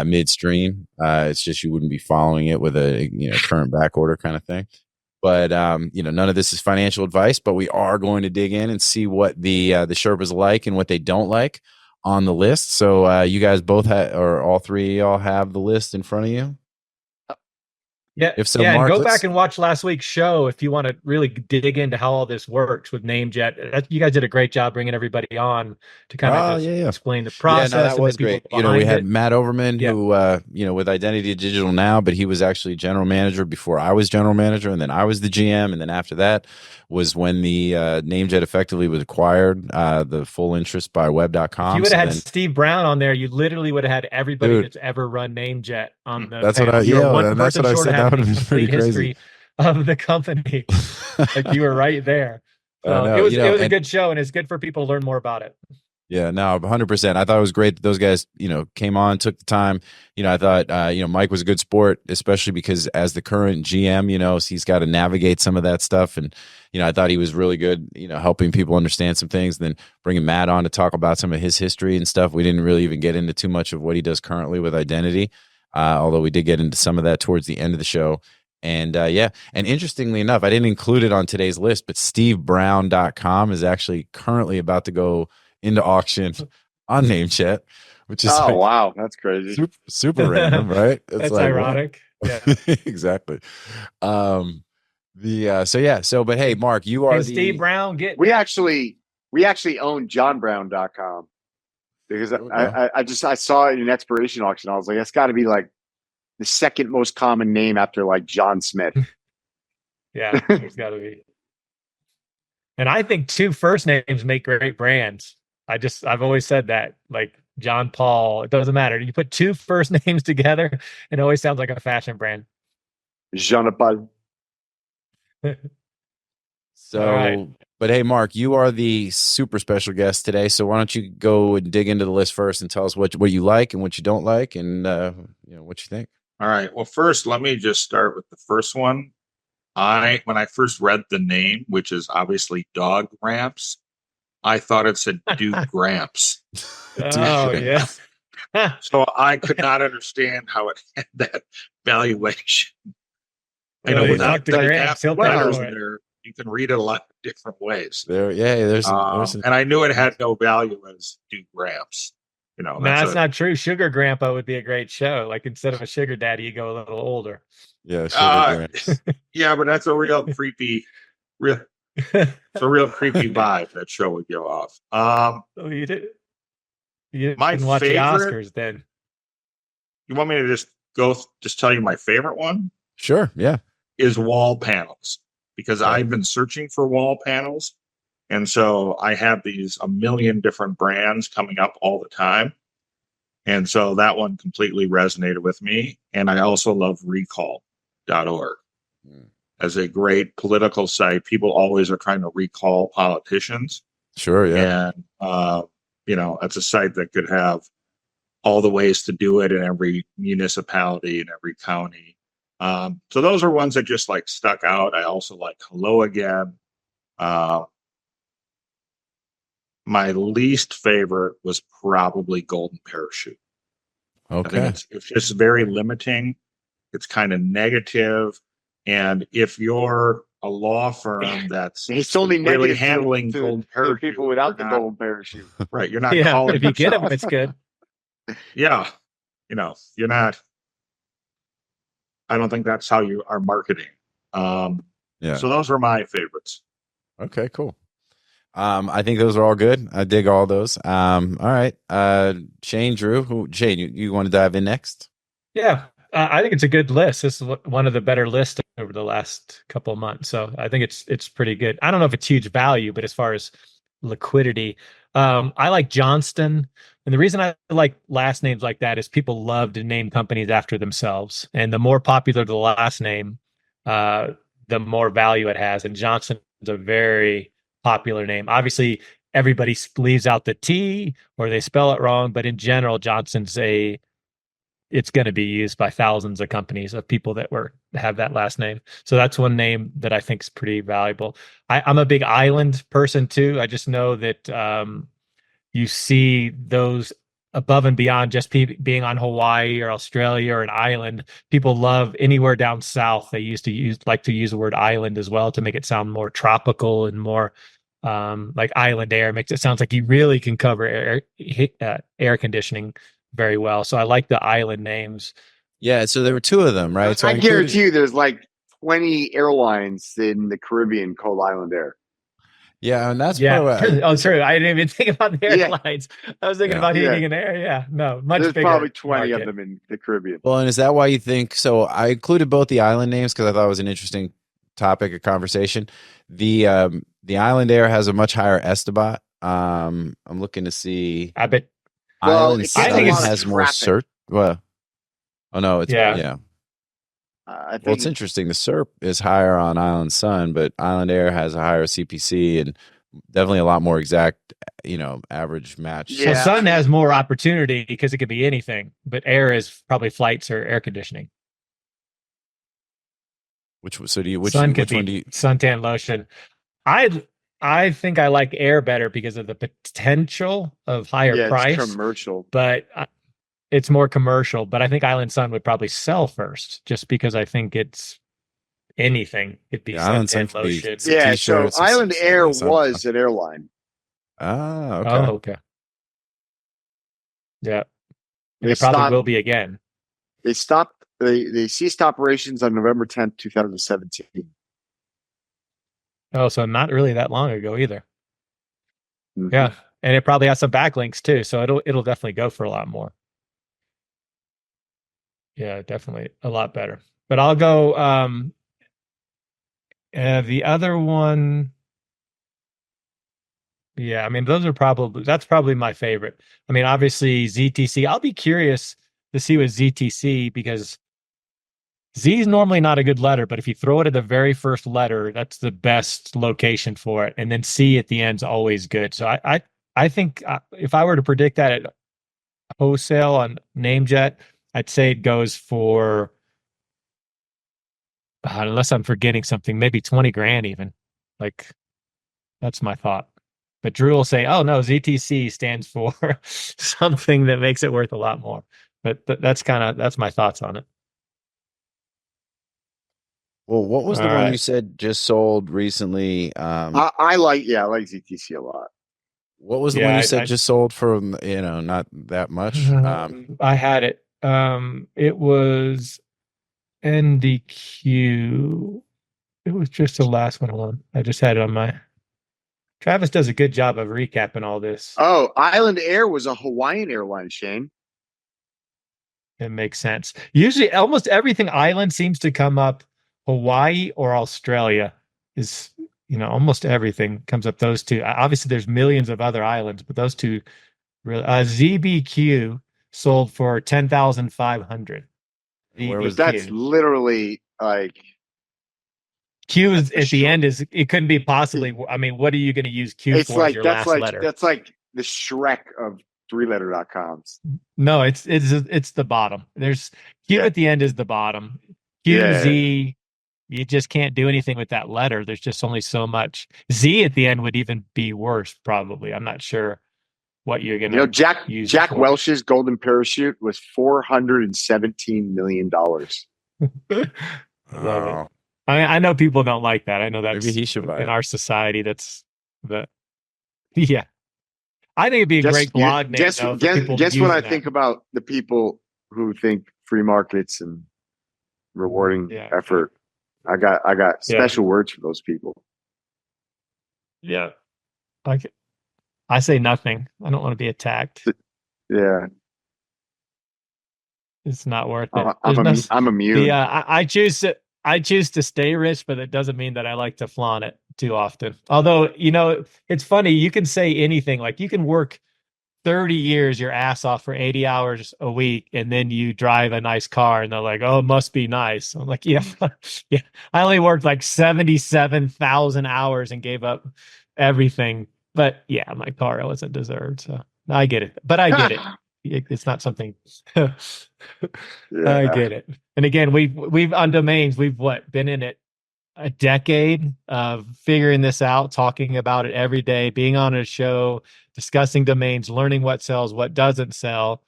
midstream. It's just you wouldn't be following it with a current back order kind of thing. But none of this is financial advice, but we are going to dig in and see what the Sherpas like and what they don't like on the list. So you guys both or all three of y'all have the list in front of you? Yeah. If so, yeah, Mark, and go back and watch last week's show if you want to really dig into how all this works with NameJet. You guys did a great job bringing everybody on to kind of explain the process. Yeah, no, that was great. We had Matt Overman, who with Identity Digital now, but he was actually general manager before I was general manager, and then I was the GM, and then after that was when the NameJet effectively was acquired, the full interest by web.com. If you would have had Steve Brown on there, you literally would have had everybody that's ever run NameJet on the That's panel. that's what I said. That would have been pretty crazy of the company. Like you were right there. So it was a good show, and it's good for people to learn more about it. Yeah, no, 100%. I thought it was great that those guys, came on, took the time. I thought, Mike was a good sport, especially because as the current GM, he's got to navigate some of that stuff. And, I thought he was really good, helping people understand some things. And then bringing Matt on to talk about some of his history and stuff. We didn't really even get into too much of what he does currently with Identity, although we did get into some of that towards the end of the show. And and interestingly enough, I didn't include it on today's list, but SteveBrown.com is actually currently about to go into auction on NameJet, which is wow, that's crazy, super random, right? That's like, ironic. What? Yeah, exactly. But hey, Mark, you are Steve Brown. We actually own JohnBrown.com because I saw it in an expiration auction. I was like, that's got to be like the second most common name after like John Smith. Yeah, there's got to be. And I think two first names make great brands. I've always said that, like John Paul, it doesn't matter. You put two first names together, it always sounds like a fashion brand. Jean Paul. Right. But hey, Mark, you are the super special guest today. So why don't you go and dig into the list first and tell us what you like and what you don't like, and what you think. All right. Well, first, let me just start with the first one. When I first read the name, which is obviously Dog Ramps, I thought it said Duke Gramps. Oh, yeah. So I could not understand how it had that valuation. Without the Gramps, there, you can read it a lot of different ways. There's and I knew it had no value as Duke Gramps. That's not true. Sugar Grandpa would be a great show. Like instead of a sugar daddy, you go a little older. Yeah, Sugar Gramps. Yeah, but that's a real creepy, it's a real creepy vibe that show would go off. You didn't my watch favorite, the Oscars then. You want me to just tell you my favorite one? Sure, yeah. Is wall panels, because I've been searching for wall panels. And so I have a million different brands coming up all the time. And so that one completely resonated with me. And I also love recall.org as a great political site. People always are trying to recall politicians. Sure, yeah. And, it's a site that could have all the ways to do it in every municipality and every county. So those are ones that just like stuck out. I also like Hello Again. My least favorite was probably Golden Parachute. Okay. I think it's just very limiting. It's kind of negative. And if you're a law firm that's it's only really handling to people without the golden parachute, right? You're not calling if you get them, it's good. Yeah, you're not. I don't think that's how you are marketing. So those are my favorites. Okay, cool. I think those are all good. I dig all those. All right. Shane, Drew, Shane, you want to dive in next? Yeah. I think it's a good list. This is one of the better lists over the last couple of months. So I think it's pretty good. I don't know if it's huge value, but as far as liquidity, I like Johnston. And the reason I like last names like that is people love to name companies after themselves. And the more popular the last name, the more value it has. And Johnson's a very popular name. Obviously, everybody leaves out the T or they spell it wrong, but in general, Johnson's it's going to be used by thousands of companies of people that have that last name. So that's one name that I think is pretty valuable. I'm a big island person too. I just know that you see those above and beyond just being on Hawaii or Australia or an island. People love anywhere down south. They like to use the word island as well to make it sound more tropical and more like island air. Makes it sounds like you really can cover air conditioning very well. So I like the island names. Yeah, so there were two of them, right? So I guarantee you there's like 20 airlines in the Caribbean called Island Air. Yeah, and that's oh, sorry, I didn't even think about the airlines. I was thinking about heating and air. Yeah, no, much there's bigger. Probably 20 market. of them in the Caribbean. Well, and is that why you think so? I included both the island names because I thought it was an interesting topic of conversation. The Island Air has a much higher estimat. I'm looking to see. I bet. Island I think it has more cert. Well, oh no, it's I think well, it's interesting. The SERP is higher on Island Sun, but Island Air has a higher CPC and definitely a lot more exact, average match. So Sun has more opportunity because it could be anything, but Air is probably flights or air conditioning. Which one do you? Suntan lotion? I think I like Air better because of the potential of higher price. It's commercial, but it's more commercial. But I think Island Sun would probably sell first, just because I think it's anything. It'd be Island Sun lotion. So Island Air was an airline. Ah, okay. Oh, okay. Yeah, it probably will be again. They stopped. They ceased operations on November 10th, 2017. Oh, so not really that long ago either. Mm-hmm. Yeah, and it probably has some backlinks too, so it'll definitely go for a lot more. Yeah, definitely a lot better. But I'll go. The other one. Yeah, I mean that's probably my favorite. I mean, obviously ZTC. I'll be curious to see with ZTC because Z is normally not a good letter, but if you throw it at the very first letter, that's the best location for it. And then C at the end is always good. So I think if I were to predict that at wholesale on NameJet, I'd say it goes for, unless I'm forgetting something, maybe 20 grand even. Like, that's my thought. But Drew will say, oh no, ZTC stands for something that makes it worth a lot more. But that's my thoughts on it. Well, what was the one you said just sold recently? I like ZTC a lot. What was the one you said just sold for, not that much? I had it. It was NDQ. It was just the last one on. I just had it on my. Travis does a good job of recapping all this. Oh, Island Air was a Hawaiian airline, Shane. It makes sense. Usually, almost everything island seems to come up. Hawaii or Australia is, almost everything comes up those two. Obviously, there's millions of other islands, but those two really. ZBQ sold for $10,500. That's literally like Q is at the end. It couldn't be possibly. I mean, what are you going to use Q for as your last letter? That's like the Shrek of 3-letter.coms. No, it's the bottom. There's Q at the end is the bottom. QZ, you just can't do anything with that letter. There's just only so much. Z at the end would even be worse, probably. I'm not sure what you're gonna. Jack Welch's golden parachute was $417 million. Love it. I know people don't like that. I know that's maybe he should buy in our society. That's the yeah. I think it'd be a great blog name. Guess what I think about the people who think free markets and rewarding effort. I got special words for those people. Yeah. I say nothing. I don't want to be attacked. Yeah. It's not worth it. I'm immune. Yeah, I choose to stay rich, but it doesn't mean that I like to flaunt it too often. Although, it's funny, you can say anything. Like you can work 30 years your ass off for 80 hours a week, and then you drive a nice car and they're like, oh, it must be nice. I'm like, yeah, yeah. I only worked like 77,000 hours and gave up everything. But yeah, my car wasn't deserved. So I get it. But I get it. It's not something I get it. And again, we've on domains, we've been in it a decade of figuring this out, talking about it every day, being on a show, discussing domains, learning what sells, what doesn't sell.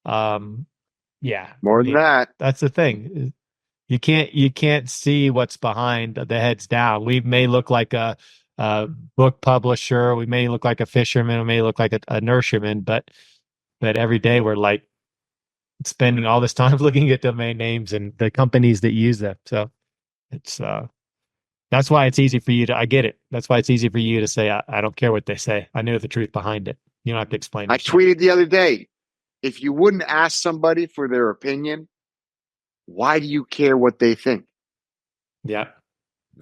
Yeah. More than that. That's the thing. You can't see what's behind the heads down. We may look like a book publisher, we may look like a fisherman, we may look like a nurseryman, but every day we're like spending all this time looking at domain names and the companies that use them. So it's that's why it's easy for you to, I get it. That's why it's easy for you to say, I don't care what they say. I know the truth behind it. You don't have to explain. I tweeted the other day, if you wouldn't ask somebody for their opinion, why do you care what they think? Yeah.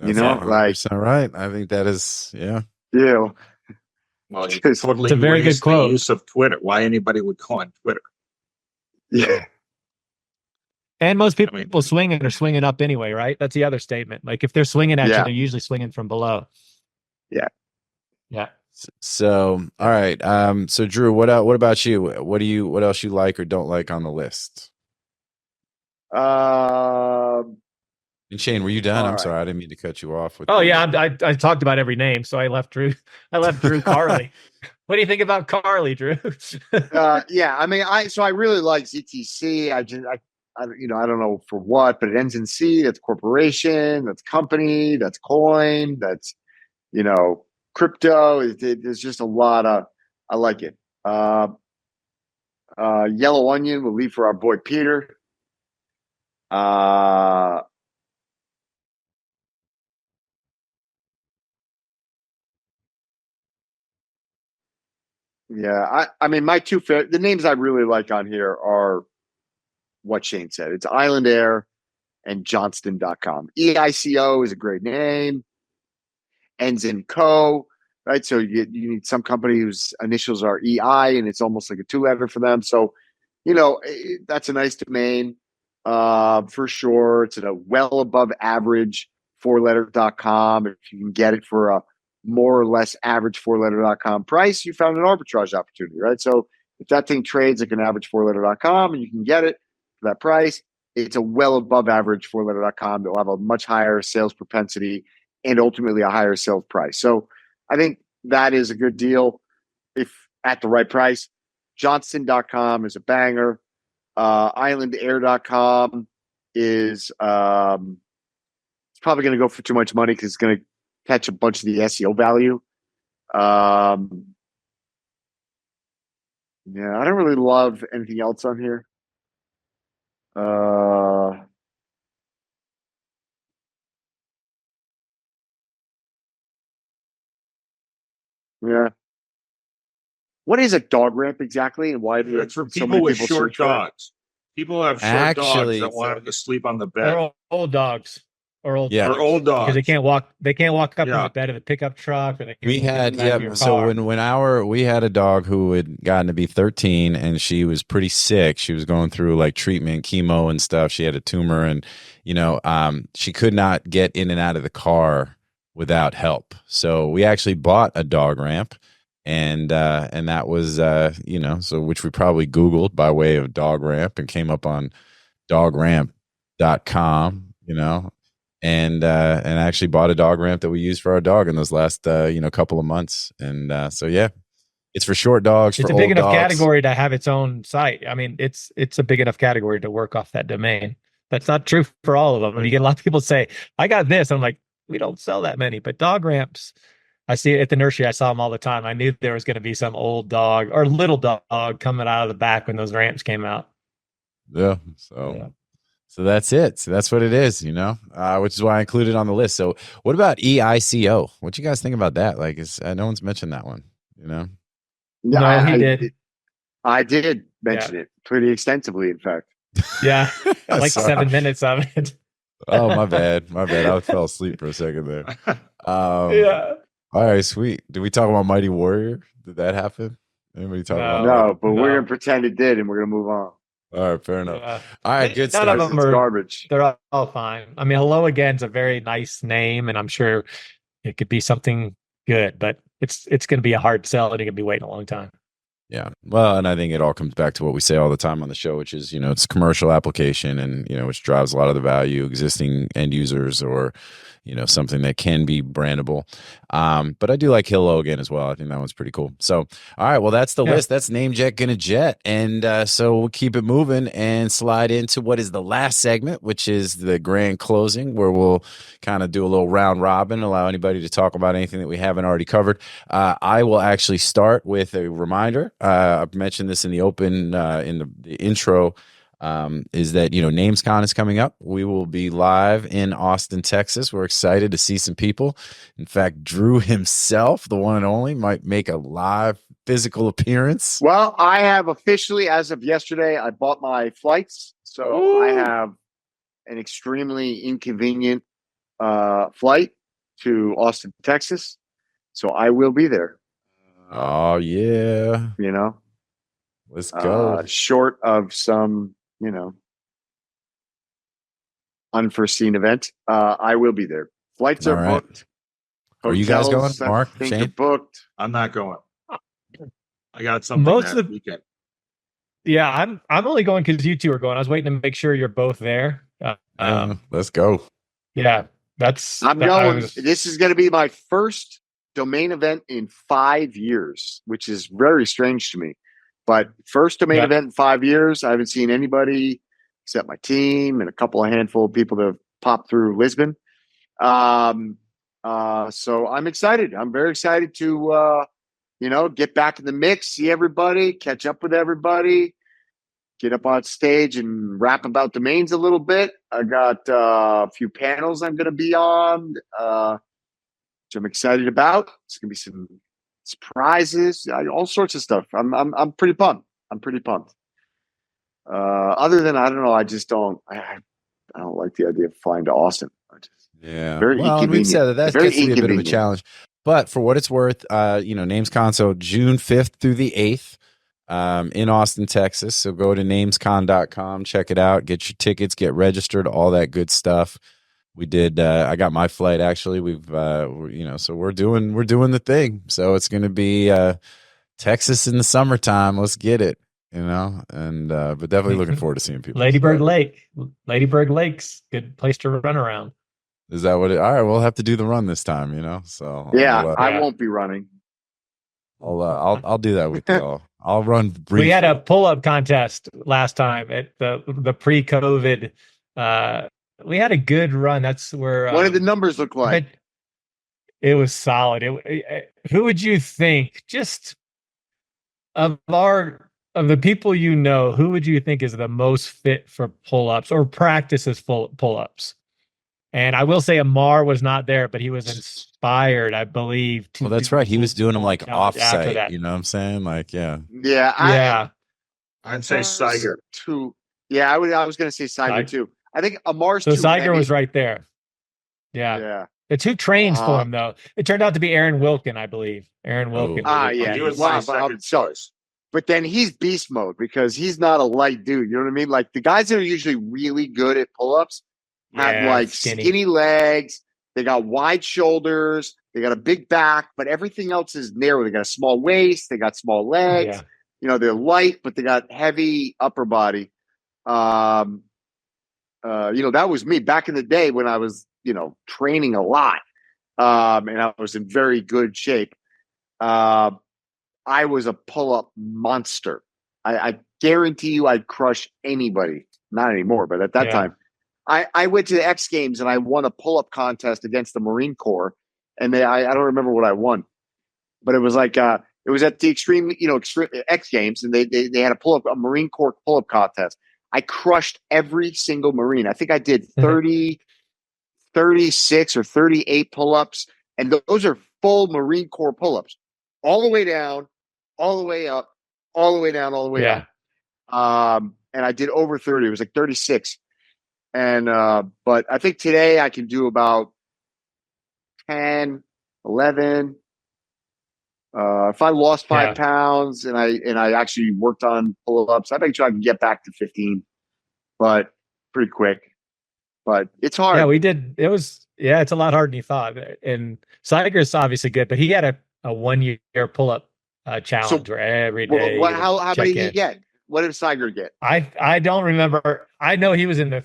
You know, like, all right. I think that is, yeah. Yeah. Well, it's a very good quote. Use of Twitter. Why anybody would go on Twitter? Yeah. And most people swinging are swinging up anyway, right? That's the other statement. Like if they're swinging at you, they're usually swinging from below. Yeah. Yeah. So, all right. So Drew, what about you? What else you like or don't like on the list? And Shane, were you done? I'm sorry, I didn't mean to cut you off. I talked about every name, so I left Drew. Carly. What do you think about Carly, Drew? Yeah, I mean, I really like ZTC. I don't know for what, but it ends in C. That's corporation. That's company. That's coin. That's crypto. There's just a lot of. I like it. Yellow Onion. We'll leave for our boy Peter. Yeah, I mean, my the names I really like on here are what Shane said. It's Island Air and Johnston.com. EICO is a great name. Ends in co, right? So you need some company whose initials are EI, and it's almost like a 2-letter for them. So, that's a nice domain for sure. It's at a well above average 4-letter.com. If you can get it for a more or less average 4-letter.com price, you found an arbitrage opportunity, right? So if that thing trades like an average 4-letter.com and you can get it for that price, it's a well above average 4-letter.com that will have a much higher sales propensity and ultimately a higher sales price. So I think that is a good deal if at the right price. Johnston.com is a banger. IslandAir.com is it's probably going to go for too much money because it's going to catch a bunch of the SEO value. Yeah, I don't really love anything else on here. Yeah. What is a dog ramp exactly, and why do it's for people with short dogs? People have short dogs that want to sleep on the bed. Or old dogs. Or old dogs because they can't walk up in the bed of the pickup truck. Or they we had we had a dog who had gotten to be 13 and she was pretty sick. She was going through like treatment, chemo and stuff. She had a tumor and she could not get in and out of the car without help. So we actually bought a dog ramp and that was so which we probably Googled by way of dog ramp and came up on dogramp.com, and actually bought a dog ramp that we used for our dog in those last couple of months. And so yeah, it's for short dogs. It's a big enough category to have its own site. I mean, it's a big enough category to work off that domain. That's not true for all of them. And you get a lot of people say, I got this. I'm like, we don't sell that many, but dog ramps, I see it at the nursery. I saw them all the time. I knew there was going to be some old dog or little dog coming out of the back when those ramps came out. Yeah. So that's it. So that's what it is, which is why I included it on the list. So what about EICO? What you guys think about that? Like, no one's mentioned that one, No, he did. I did mention it pretty extensively, in fact. Yeah. Like 7 minutes of it. Oh, my bad. I fell asleep for a second there. Yeah. All right, sweet. Did we talk about Mighty Warrior? Did that happen? Anybody talk No. about No, but we're No. gonna pretend it did, and we're gonna move on. All right, fair enough. Yeah. All right, good None stuff. of them It's are garbage. They're all fine. I mean, Hello Again's a very nice name, and I'm sure it could be something good, but it's going to be a hard sell, and you're going to be waiting a long time. Yeah. Well, and I think it all comes back to what we say all the time on the show, which is, it's commercial application and, which drives a lot of the value, existing end users or, something that can be brandable. But I do like Hello Again as well. I think that one's pretty cool. So, all right. Well, that's the list. That's NameJetGonnaJet. And so we'll keep it moving and slide into what is the last segment, which is the grand closing, where we'll kind of do a little round robin, allow anybody to talk about anything that we haven't already covered. I will actually start with a reminder. I've mentioned this in the open, in the intro, is that, NamesCon is coming up. We will be live in Austin, Texas. We're excited to see some people. In fact, Drew himself, the one and only, might make a live physical appearance. Well, I have officially, as of yesterday, I bought my flights. So I have an extremely inconvenient flight to Austin, Texas. So I will be there. Oh, yeah. Let's go. Short of some, unforeseen event, I will be there. Flights are booked. Are you guys going, Hotels, Mark, I think, Shane? are booked. I'm not going. I got something Most that of weekend. Yeah, I'm only going because you two are going. I was waiting to make sure you're both there. Let's go. Yeah, I'm going. This is going to be my first domain event in 5 years, which is very strange to me. But first domain event in 5 years. I haven't seen anybody except my team and a handful of people that have popped through Lisbon. So I'm excited. I'm very excited to, get back in the mix, see everybody, catch up with everybody, get up on stage and rap about domains a little bit. I got a few panels I'm going to be on, which I'm excited about. It's going to be some surprises, all sorts of stuff. I'm pretty pumped. Other than, I don't know, I just don't. I don't like the idea of flying to Austin. Very well, and we've said that very gets to be a bit of a challenge. But for what it's worth, NamesCon, so June 5th through the 8th in Austin, Texas. So go to namescon.com, check it out, get your tickets, get registered, all that good stuff. We did. I got my flight actually. So we're doing the thing. So it's going to be Texas in the summertime. Let's get it. And but definitely looking forward to seeing people. Ladybird Lake's good place to run around. Is that what it? All right, we'll have to do the run this time. So I won't be running. I'll do that with y'all. I'll run briefly. We had a pull-up contest last time at the pre-COVID. We had a good run. That's where. What did the numbers look like? It was solid. Who would you think, just of the people who would you think is the most fit for pull-ups or practices pull-ups? And I will say Amar was not there, but he was inspired, I believe. Well, that's right. He was doing them like offsite. You know what I'm saying? Like, yeah. I'd say Seiger too. Yeah, I was going to say Seiger too. I think Amar's so Seiger was right there. Yeah. The two trains for him though. It turned out to be Aaron Wilkin, I believe. Aaron Wilkin. He was my second choice. But then he's beast mode because he's not a light dude. You know what I mean? Like the guys that are usually really good at pull-ups have like skinny legs. They got wide shoulders. They got a big back, but everything else is narrow. They got a small waist. They got small legs. They're light, but they got heavy upper body. That was me back in the day when I was, training a lot. And I was in very good shape. I was a pull-up monster. I guarantee you I'd crush anybody. Not anymore, but at that time. I went to the X Games and I won a pull-up contest against the Marine Corps. And I don't remember what I won. But it was like it was at the extreme X Games, and they had a Marine Corps pull-up contest. I crushed every single Marine. I think I did 30, 36 or 38 pull-ups. And those are full Marine Corps pull-ups. All the way down, all the way up, all the way down, all the way up. And I did over 30. It was like 36. And but I think today I can do about 10, 11, If I lost 5 Yeah. pounds and I actually worked on pull-ups, I think I can get back to 15, but pretty quick. But it's hard. Yeah, we did. It was, yeah, it's a lot harder than you thought. And Cyger's obviously good, but he had a 1 year pull-up challenge where every day he would How check many did he in. get? What did Siger get? I don't remember. I know he was in the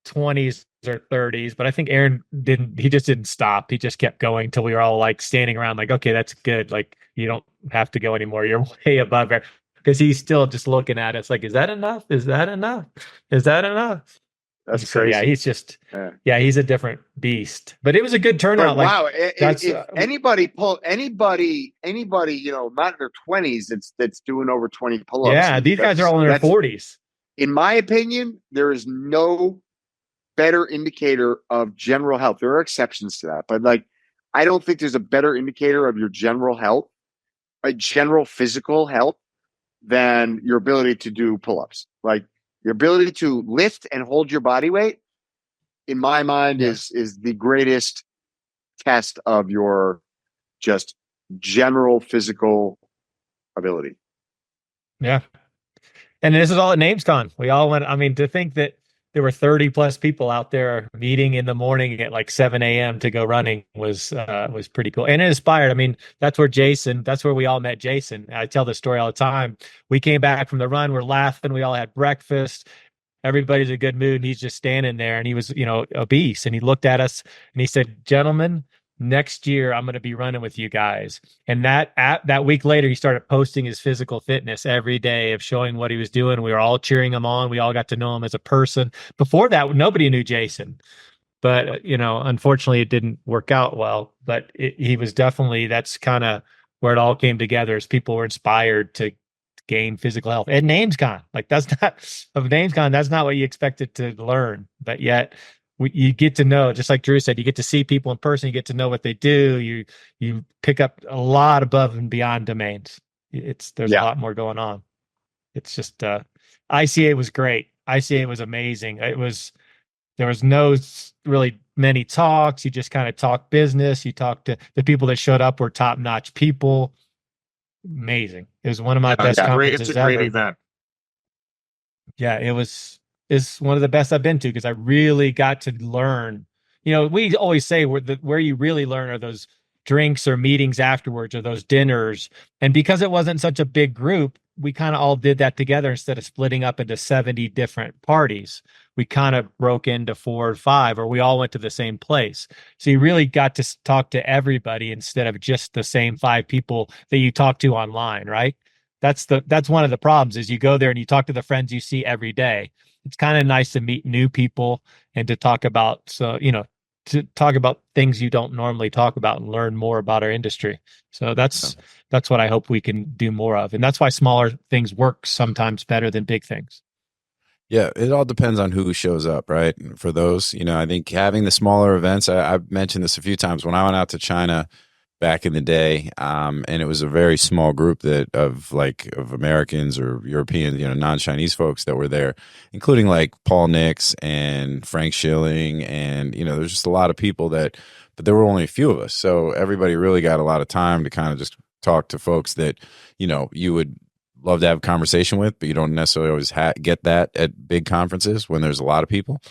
20s or 30s, but I think Aaron didn't. He just didn't stop. He just kept going till we were all like standing around, like, okay, that's good. Like, you don't have to go anymore. You're way above it. Because he's still just looking at us like, is that enough? Is that enough? Is that enough? That's So, crazy. yeah, he's just, yeah, he's a different beast. But it was a good turnout. But, like, wow, if anybody, not in their 20s, that's doing over 20 pull-ups. Yeah, these guys are all in their 40s. In my opinion, there is no better indicator of general health. There are exceptions to that, but like, I don't think there's a better indicator of your general health, general physical health, than your ability to do pull-ups. Like, your ability to lift and hold your body weight, in my mind, is the greatest test of your just general physical ability. Yeah. And this is all at NamesCon. We all went, I mean, to think that there were 30 plus people out there meeting in the morning at like 7 a.m. to go running was pretty cool. And it inspired. I mean, that's where we all met Jason. I tell this story all the time. We came back from the run. We're laughing. We all had breakfast. Everybody's in a good mood. And he's just standing there, and he was, obese. And he looked at us and he said, "Gentlemen, next year I'm going to be running with you guys." And that week later, he started posting his physical fitness every day of showing what he was doing. We were all cheering him on. We all got to know him as a person. Before that, nobody knew Jason, but unfortunately it didn't work out well, but he was definitely, that's kind of where it all came together, as people were inspired to gain physical health at NamesCon. Like, that's not what you expected to learn, but yet you get to know, just like Drew said, you get to see people in person, you get to know what they do, you pick up a lot above and beyond domains. There's a lot more going on. It's just ICA was great. ICA was amazing. There was no really many talks. You just kind of talk business. You talk to the people that showed up were top-notch people. Amazing. It was one of my best conferences ever. It's a great event. Yeah, it's one of the best I've been to, because I really got to learn. We always say where you really learn are those drinks or meetings afterwards, or those dinners. And because it wasn't such a big group, we kind of all did that together instead of splitting up into 70 different parties. We kind of broke into 4 or 5, or we all went to the same place. So you really got to talk to everybody instead of just the same 5 people that you talk to online, right? That's one of the problems, is you go there and you talk to the friends you see every day. It's kind of nice to meet new people and to talk about, things you don't normally talk about and learn more about our industry. So that's what I hope we can do more of. And that's why smaller things work sometimes better than big things. Yeah, it all depends on who shows up, right? For those, I think having the smaller events, I've mentioned this a few times. When I went out to China back in the day, and it was a very small group of Americans or Europeans, non-Chinese folks that were there, including like Paul Nix and Frank Schilling, and there's just a lot of people but there were only a few of us, so everybody really got a lot of time to kind of just talk to folks that you would love to have a conversation with, but you don't necessarily always get that at big conferences when there's a lot of people.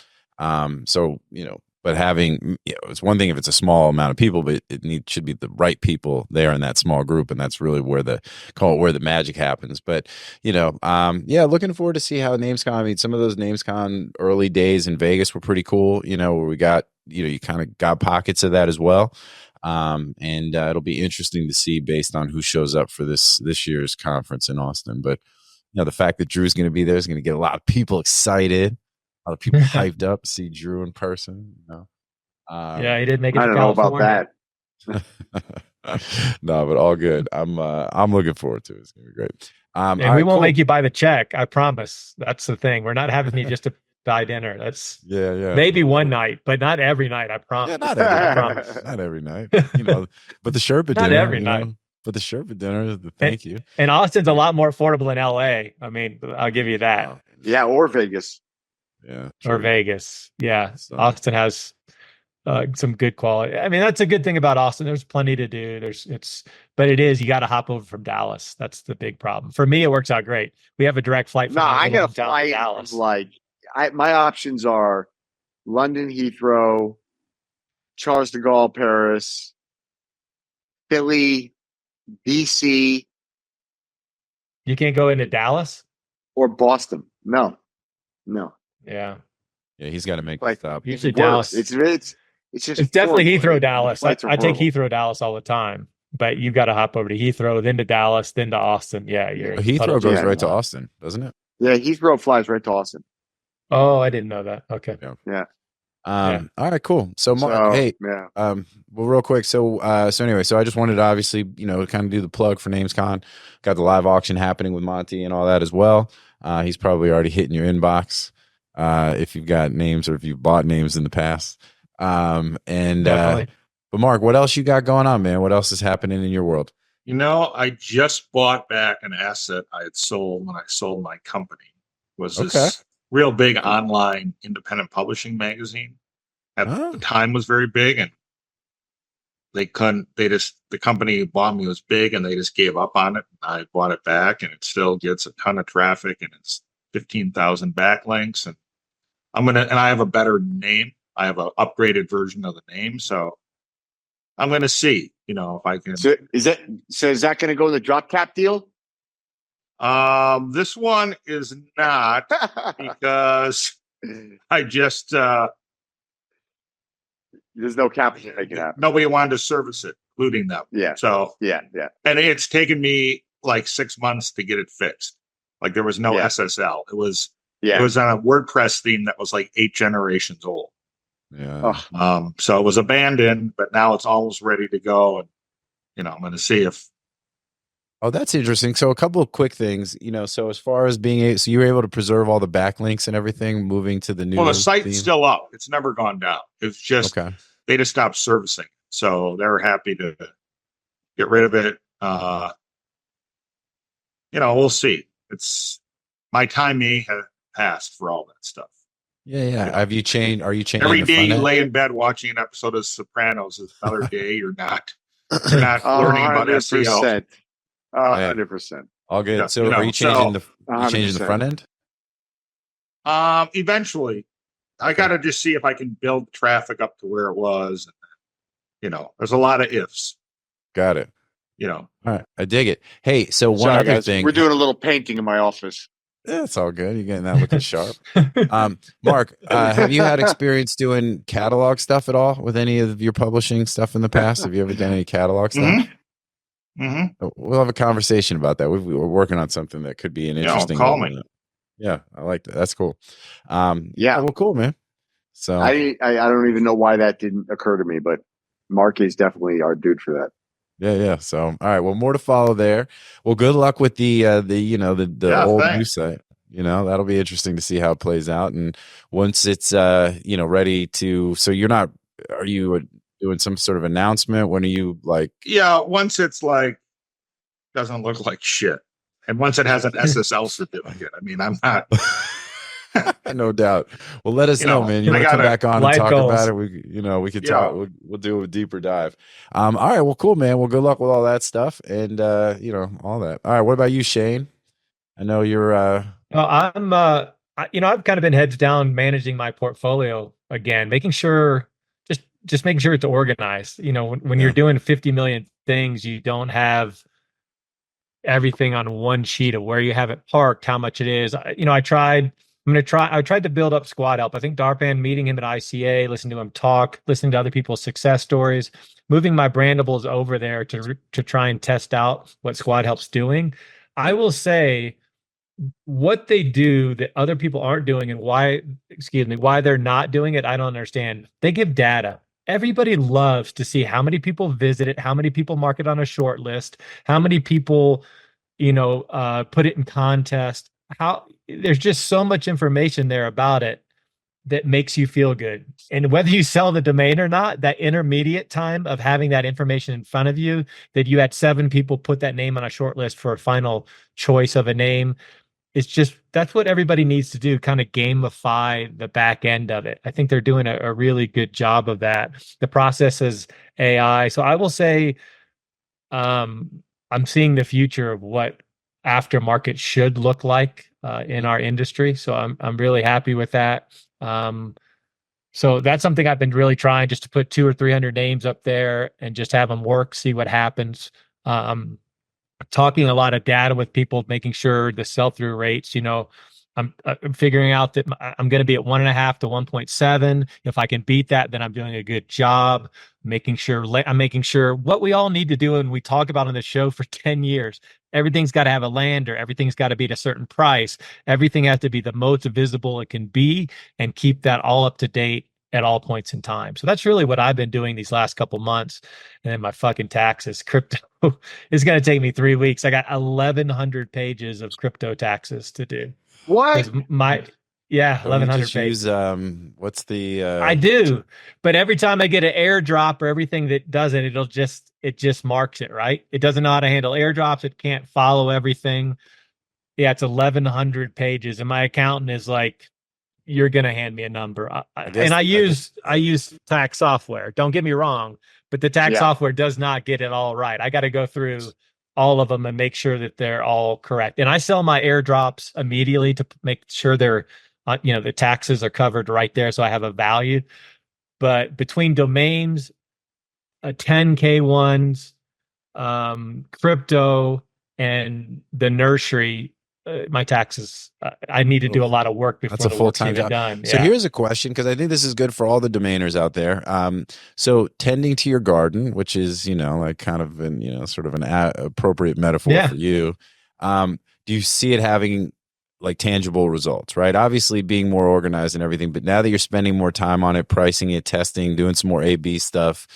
But having, it's one thing if it's a small amount of people, but it should be the right people there in that small group. And that's really where the magic happens. But, looking forward to see how NamesCon, I mean, some of those NamesCon early days in Vegas were pretty cool, where we got, you kind of got pockets of that as well. And it'll be interesting to see based on who shows up for this year's conference in Austin. But, the fact that Drew's going to be there is going to get a lot of people excited. A lot of people hyped up to see Drew in person. Yeah, he did make it. I don't know about that. No, but all good. I'm looking forward to it. It's gonna be great. And we won't make you buy the check. I promise. That's the thing. We're not having you just to buy dinner. That's maybe one night, but not every night. I promise. Yeah, not every, I promise. Not every night. But the Sherpa dinner. Not every night. But the Sherpa dinner is the thank you. And Austin's a lot more affordable than LA. I mean, I'll give you that. Yeah, or Vegas. Yeah. Or Vegas. Yeah. So, Austin has some good quality. I mean, that's a good thing about Austin. There's plenty to do. But you got to hop over from Dallas. That's the big problem. For me, it works out great. We have a direct flight from No, I got to down fly to Dallas. My options are London Heathrow, Charles de Gaulle Paris, Philly, DC. You can't go into Dallas Or Boston. No. Yeah. Yeah, he's got to make Like, a stop. Usually Worse. Dallas. It's just It's definitely horrible. Heathrow Dallas. I Flights are take horrible. Heathrow Dallas all the time, but you've got to hop over to Heathrow, then to Dallas, then to Austin. Yeah, Heathrow goes right to Austin, doesn't it? Yeah, Heathrow flies right to Austin. Oh, I didn't know that. Okay. Yeah. All right, cool. So, Mark, well, real quick. So anyway, I just wanted to obviously, kind of do the plug for NamesCon. Got the live auction happening with Monty and all that as well. He's probably already hitting your inbox if you've got names or if you've bought names in the past. But Mark, what else you got going on, man? What else is happening in your world? I just bought back an asset I had sold when I sold my company. This real big online independent publishing magazine. At the time was very big, and the company bought me was big, and they just gave up on it. I bought it back, and it still gets a ton of traffic, and it's 15,000 backlinks, and I have a better name. I have an upgraded version of the name, so I'm gonna see, if I can. So is that going to go in the drop cap deal? This one is not because I just there's no capital to make it happen. Nobody wanted to service it, including them. Yeah. So yeah. And it's taken me like 6 months to get it fixed. Like there was no SSL. It was on a WordPress theme that was like 8 generations old. Yeah. So it was abandoned, but now it's almost ready to go. And I'm going to see if. Oh, that's interesting. So a couple of quick things, so as far as so you were able to preserve all the backlinks and everything, moving to the new. Well, the site's still up. It's never gone down. It's just they just stopped servicing it. So they're happy to get rid of it. We'll see. My time may have passed for all that stuff. Yeah. Have you changed? Are you changing every day you lay in bed watching an episode of Sopranos is another day you're not learning about SEO. 100%. All good. So are you changing the front end? Eventually. I gotta just see if I can build traffic up to where it was. There's a lot of ifs. Got it. All right. I dig it. Hey, so one other thing. We're doing a little painting in my office. Yeah, it's all good. You're getting that looking sharp. Mark, have you had experience doing catalog stuff at all with any of your publishing stuff in the past? Have you ever done any catalog stuff? Mm-hmm. We'll have a conversation about that. We're working on something that could be an interesting. Call me. Yeah, I like that. That's cool. Yeah. Well, cool, man. So I don't even know why that didn't occur to me, but Mark is definitely our dude for that. Yeah. So, all right. Well, more to follow there. Well, good luck with the old news site. That'll be interesting to see how it plays out. And once it's, ready to, so are you doing some sort of announcement? When are you like? Yeah. Once it's like, doesn't look like shit. And once it has an SSL certificate, I mean, I'm not. No doubt. Well, let us know, man. You want to come back on and talk about it? We could talk. We'll do a deeper dive. All right. Well, cool, man. Well, good luck with all that stuff and all that. All right. What about you, Shane? I know you're. I'm. I've kind of been heads down managing my portfolio again, making sure just making sure it's organized. When you're doing 50 million things, you don't have everything on one sheet of where you have it parked, how much it is. I tried to build up squad help. I think Darpan, meeting him at ICA, listening to him talk, listening to other people's success stories, moving my brandables over there to try and test out what squad help's doing. I will say what they do that other people aren't doing and why they're not doing it, I don't understand. They give data. Everybody loves to see how many people visit it, how many people mark it on a short list, how many people, put it in contest. There's just so much information there about it that makes you feel good. And whether you sell the domain or not, that intermediate time of having that information in front of you, that you had 7 people put that name on a short list for a final choice of a name, it's just, that's what everybody needs to do, kind of gamify the back end of it. I think they're doing a really good job of that. The process is AI. So I will say, I'm seeing the future of what aftermarket should look like in our industry. So I'm really happy with that. So that's something I've been really trying, just to put 200 or 300 names up there and just have them work, see what happens. Talking a lot of data with people, making sure the sell-through rates, I'm figuring out that I'm going to be at 1.5 to 1.7. If I can beat that, then I'm doing a good job. I'm making sure what we all need to do, and we talk about on the show for 10 years. Everything's got to have a lander. Everything's got to be at a certain price. Everything has to be the most visible it can be, and keep that all up to date at all points in time. So that's really what I've been doing these last couple months. And then my fucking taxes, crypto is going to take me 3 weeks. I got 1,100 pages of crypto taxes to do. What? 1,100 pages. What's the? I do, but every time I get an airdrop or everything that does it, it just marks it, right. It doesn't know how to handle airdrops. It can't follow everything. Yeah, it's 1,100 pages, and my accountant is like, "You're gonna hand me a number." I use tax software. Don't get me wrong, but the tax software does not get it all right. I got to go through all of them and make sure that they're all correct. And I sell my airdrops immediately to make sure they're, the taxes are covered right there, so I have a value. But between domains, 10K ones, crypto, and the nursery, my taxes, I need to do a lot of work before that's a full-time job. Done. So here's a question, because I think this is good for all the domainers out there. So tending to your garden, which is, like kind of sort of an appropriate metaphor for you. Do you see it having like tangible results, right? Obviously being more organized and everything, but now that you're spending more time on it, pricing it, testing, doing some more A/B stuff,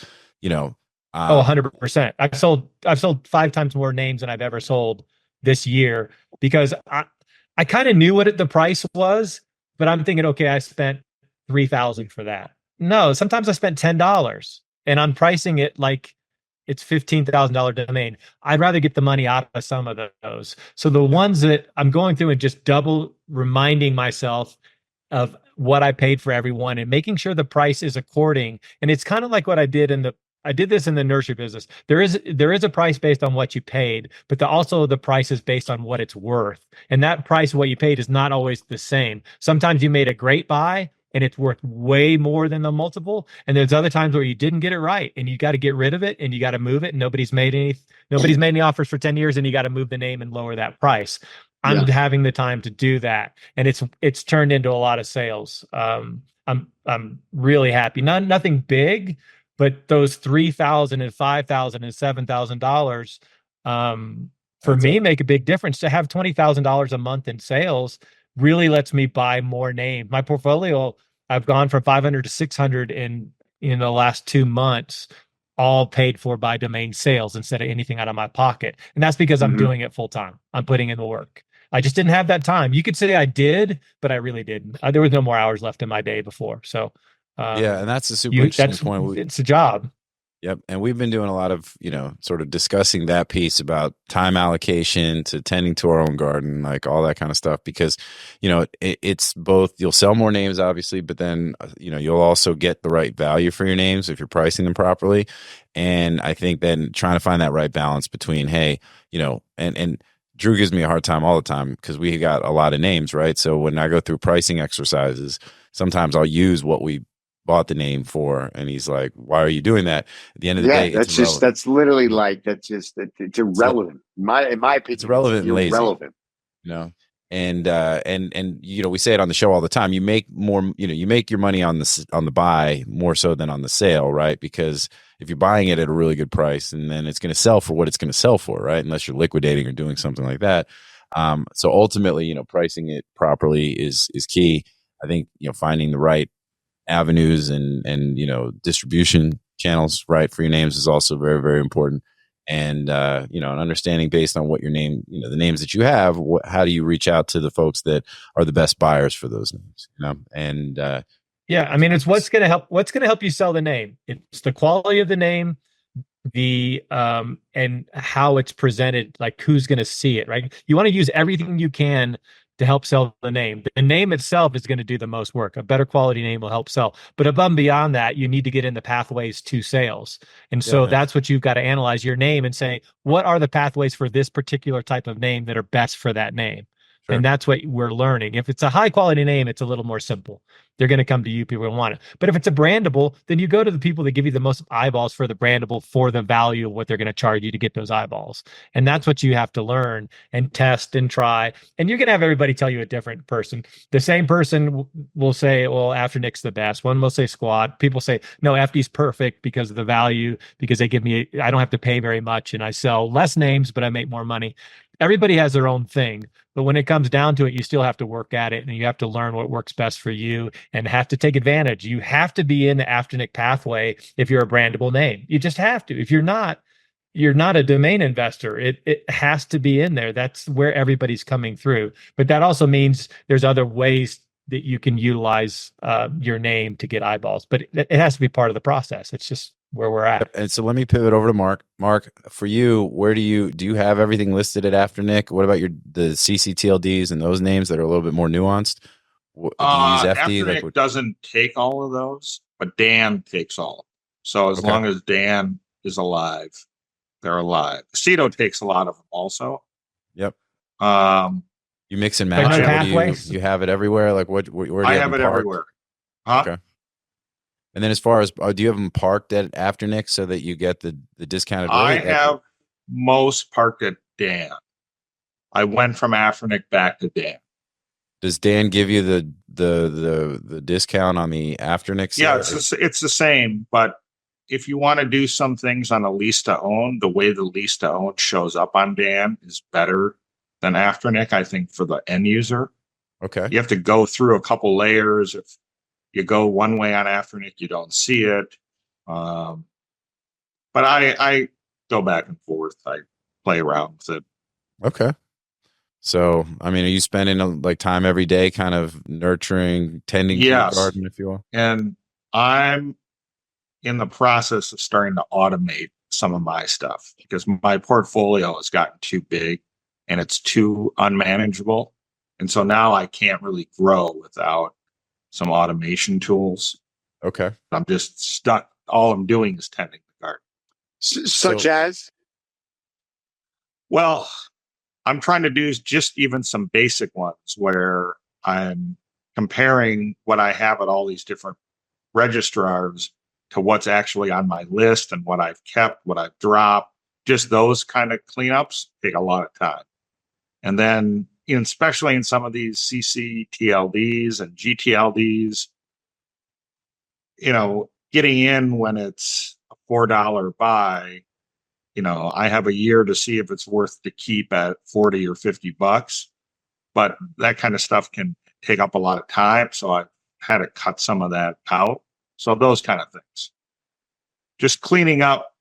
100%. I've sold 5 times more names than I've ever sold this year, because I kind of knew what the price was, but I'm thinking, okay, I spent $3,000 for that. No, sometimes I spent $10, and I'm pricing it like it's $15,000 domain. I'd rather get the money out of some of those. So the ones that I'm going through and just double reminding myself of what I paid for everyone and making sure the price is according. And it's kind of like what I did this in the nursery business. There is a price based on what you paid, but also the price is based on what it's worth. And that price of what you paid is not always the same. Sometimes you made a great buy and it's worth way more than the multiple. And there's other times where you didn't get it right and you got to get rid of it and you got to move it. And nobody's made any offers for 10 years and you got to move the name and lower that price. I'm having the time to do that. And it's turned into a lot of sales. I'm really happy. Nothing big, but those $3,000 and $5,000 and $7,000 for me make a big difference. To have $20,000 a month in sales really lets me buy more names. My portfolio, I've gone from 500 to 600 in the last 2 months, all paid for by domain sales instead of anything out of my pocket. And that's because I'm doing it full time. I'm putting in the work. I just didn't have that time. You could say I did, but I really didn't. There was no more hours left in my day before. So and that's a super interesting point. It's a job. Yep. And we've been doing a lot of, sort of discussing that piece about time allocation to tending to our own garden, like all that kind of stuff, because, it's both, you'll sell more names, obviously, but then, you'll also get the right value for your names if you're pricing them properly. And I think then trying to find that right balance between, hey, and Drew gives me a hard time all the time because we got a lot of names, right? So when I go through pricing exercises, sometimes I'll use what we bought the name for, and he's like, "Why are you doing that?" At the end of the day, that's literally like it's irrelevant. In my opinion, it's irrelevant and lazy. Irrelevant. And we say it on the show all the time. You make more, you make your money on the buy more so than on the sale, right? Because if you're buying it at a really good price, and then it's going to sell for what it's going to sell for, right? Unless you're liquidating or doing something like that. So ultimately, pricing it properly is key. I think finding the right avenues and distribution channels right for your names is also very, very important. And an understanding based on what your name, the names that you have, how do you reach out to the folks that are the best buyers for those names? And it's what's going to help you sell the name. It's the quality of the name, the and how it's presented, like who's going to see it, right? You want to use everything you can to help sell the name. The name itself is going to do the most work. A better quality name will help sell. But above and beyond that, you need to get in the pathways to sales. And so that's what you've got to analyze your name and say, what are the pathways for this particular type of name that are best for that name? Sure. And that's what we're learning. If it's a high quality name, it's a little more simple. They're going to come to you, people who want it. But if it's a brandable, then you go to the people that give you the most eyeballs for the brandable for the value of what they're going to charge you to get those eyeballs. And that's what you have to learn and test and try. And you're going to have everybody tell you a different person. The same person will say, well, After Nick's the best. One will say Squad. People say, no, FD's perfect because of the value, because they give me, I don't have to pay very much and I sell less names, but I make more money. Everybody has their own thing, but when it comes down to it, you still have to work at it and you have to learn what works best for you and have to take advantage. You have to be in the After Nick pathway if you're a brandable name. You just have to. If you're not a domain investor. It has to be in there. That's where everybody's coming through. But that also means there's other ways that you can utilize your name to get eyeballs. But it has to be part of the process. It's just where we're at. And so let me pivot over to Mark. Mark, for you, where do you have everything listed at After Nick? What about the ccTLDs and those names that are a little bit more nuanced? Do you use FD? After Nick doesn't take all of those, but Dan takes all of them. So as long as Dan is alive, they're alive. Cito takes a lot of them also. Yep. You mix and match it. You have it everywhere. Like where do you I have it everywhere. Huh? Okay. And then as far as, do you have them parked at After Nick so that you get the discounted rate? I have most parked at Dan. I went from After Nick back to Dan. Does Dan give you the discount on the After Nick side? Yeah, it's the same, but if you want to do some things on a lease to own, the way the lease to own shows up on Dan is better than After Nick, I think, for the end user. Okay. You have to go through a couple layers. If you go one way on After Nick, you don't see it. But I go back and forth. I play around with it. Okay. So, I mean, are you spending like time every day kind of nurturing, tending to your garden, if you will? And I'm in the process of starting to automate some of my stuff because my portfolio has gotten too big and it's too unmanageable. And so now I can't really grow without some automation tools. Okay. I'm just stuck. All I'm doing is tending the garden. Such as? Well, I'm trying to do just even some basic ones where I'm comparing what I have at all these different registrars to what's actually on my list and what I've kept, what I've dropped. Just those kind of cleanups take a lot of time. And then, especially in some of these ccTLDs and gTLDs, getting in when it's a $4 buy, I have a year to see if it's worth to keep at 40 or 50 bucks, but that kind of stuff can take up a lot of time. So I've had to cut some of that out. So those kind of things, just cleaning up,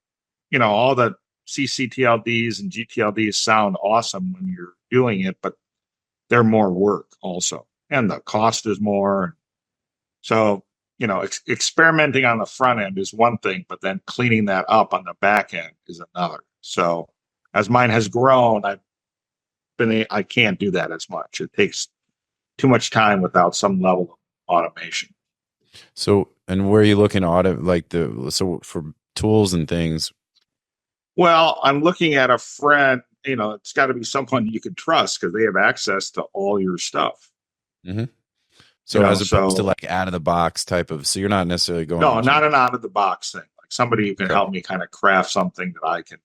all the ccTLDs and gTLDs sound awesome when you're doing it, but they're more work also. And the cost is more. So, experimenting on the front end is one thing, but then cleaning that up on the back end is another. So as mine has grown, I can't do that as much. It takes too much time without some level of automation. So, and where are you looking to so for tools and things? Well, I'm looking at a friend, it's got to be someone you can trust because they have access to all your stuff. Mm-hmm. So as opposed to like out of the box type of, so you're not necessarily going. No, not an out of the box thing. Like somebody who can help me kind of craft something that I can,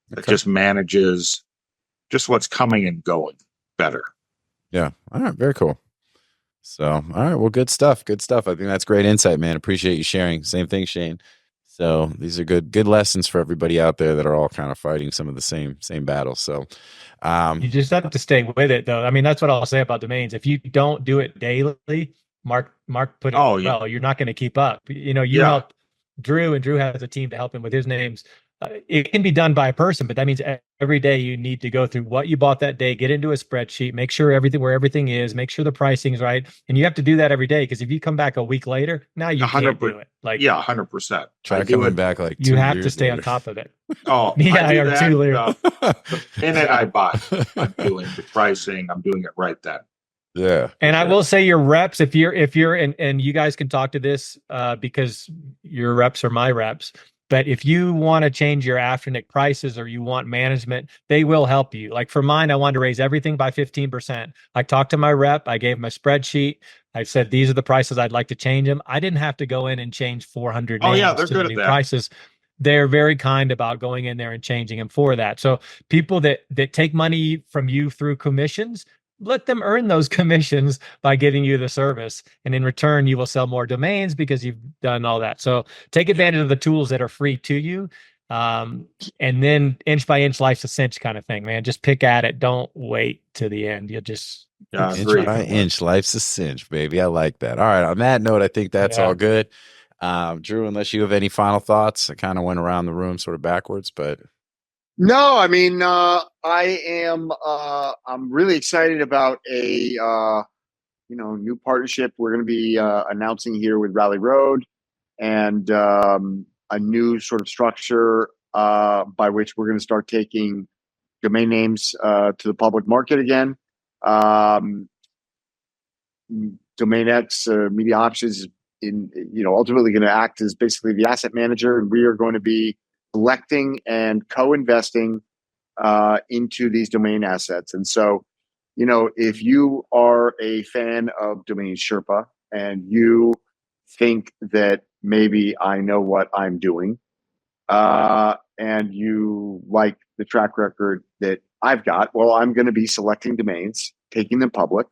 that just manages just what's coming and going better. Yeah. All right. Very cool. So, all right. Well, good stuff. Good stuff. I think that's great insight, man. Appreciate you sharing. Same thing, Shane. So these are good lessons for everybody out there that are all kind of fighting some of the same battles. So you just have to stay with it, though. I mean, that's what I'll say about domains. If you don't do it daily, Mark put it well, you're not going to keep up. You help Drew, and Drew has a team to help him with his names. It can be done by a person, but that means every day you need to go through what you bought that day, get into a spreadsheet, make sure where everything is, make sure the pricing is right. And you have to do that every day, because if you come back a week later, now you can't do it. 100%. Try coming back like 2 you have years to stay later. on top of it. Oh, yeah, or 2 years. The minute I buy, I'm doing the pricing. I'm doing it right then. Yeah. And I will say your reps, if you're and you guys can talk to this because your reps are my reps. But if you want to change your afternic prices or you want management, they will help you. Like for mine, I wanted to raise everything by 15%. I talked to my rep. I gave him a spreadsheet. I said, these are the prices I'd like to change them. I didn't have to go in and change 400 Oh names yeah, they're to good the at new that. prices. They're very kind about going in there and changing them for that. So people that take money from you through commissions, let them earn those commissions by giving you the service. And in return, you will sell more domains because you've done all that. So take advantage of the tools that are free to you. And then inch by inch, life's a cinch kind of thing, man. Just pick at it. Don't wait to the end. You'll just Yeah, Inch agree. by inch, life's a cinch, baby. I like that. All right. On that note, I think that's all good. Drew, unless you have any final thoughts, I kind of went around the room sort of backwards, but No, I mean, I'm really excited about a, new partnership we're going to be announcing here with RallyRd, and a new sort of structure by which we're going to start taking domain names to the public market again. DomainX MediaOptions is ultimately going to act as basically the asset manager, and we are going to be collecting and co-investing into these domain assets. And so, if you are a fan of DomainSherpa and you think that maybe I know what I'm doing, and you like the track record that I've got, well, I'm going to be selecting domains, taking them public,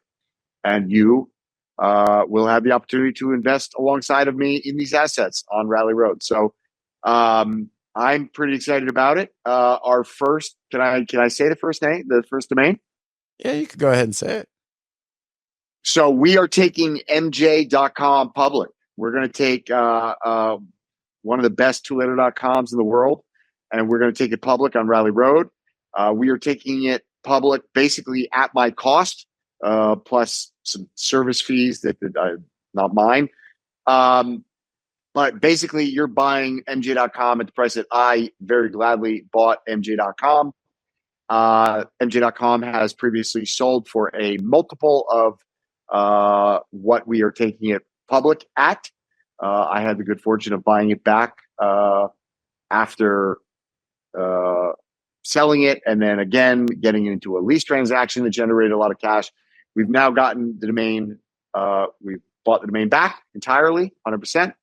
and you will have the opportunity to invest alongside of me in these assets on RallyRd. So I'm pretty excited about it. Our first, can I say the first name, the first domain? yeah, you could go ahead and say it. So we are taking MJ.com public. We're going to take one of the best two-letter.coms in the world, and we're going to take it public on RallyRd. We are taking it public basically at my cost, plus some service fees that not mine. But basically, you're buying MJ.com at the price that I very gladly bought MJ.com. MJ.com has previously sold for a multiple of what we are taking it public at. I had the good fortune of buying it back after selling it, and then again getting it into a lease transaction that generated a lot of cash. We've now gotten the domain. We've bought the domain back entirely, 100%,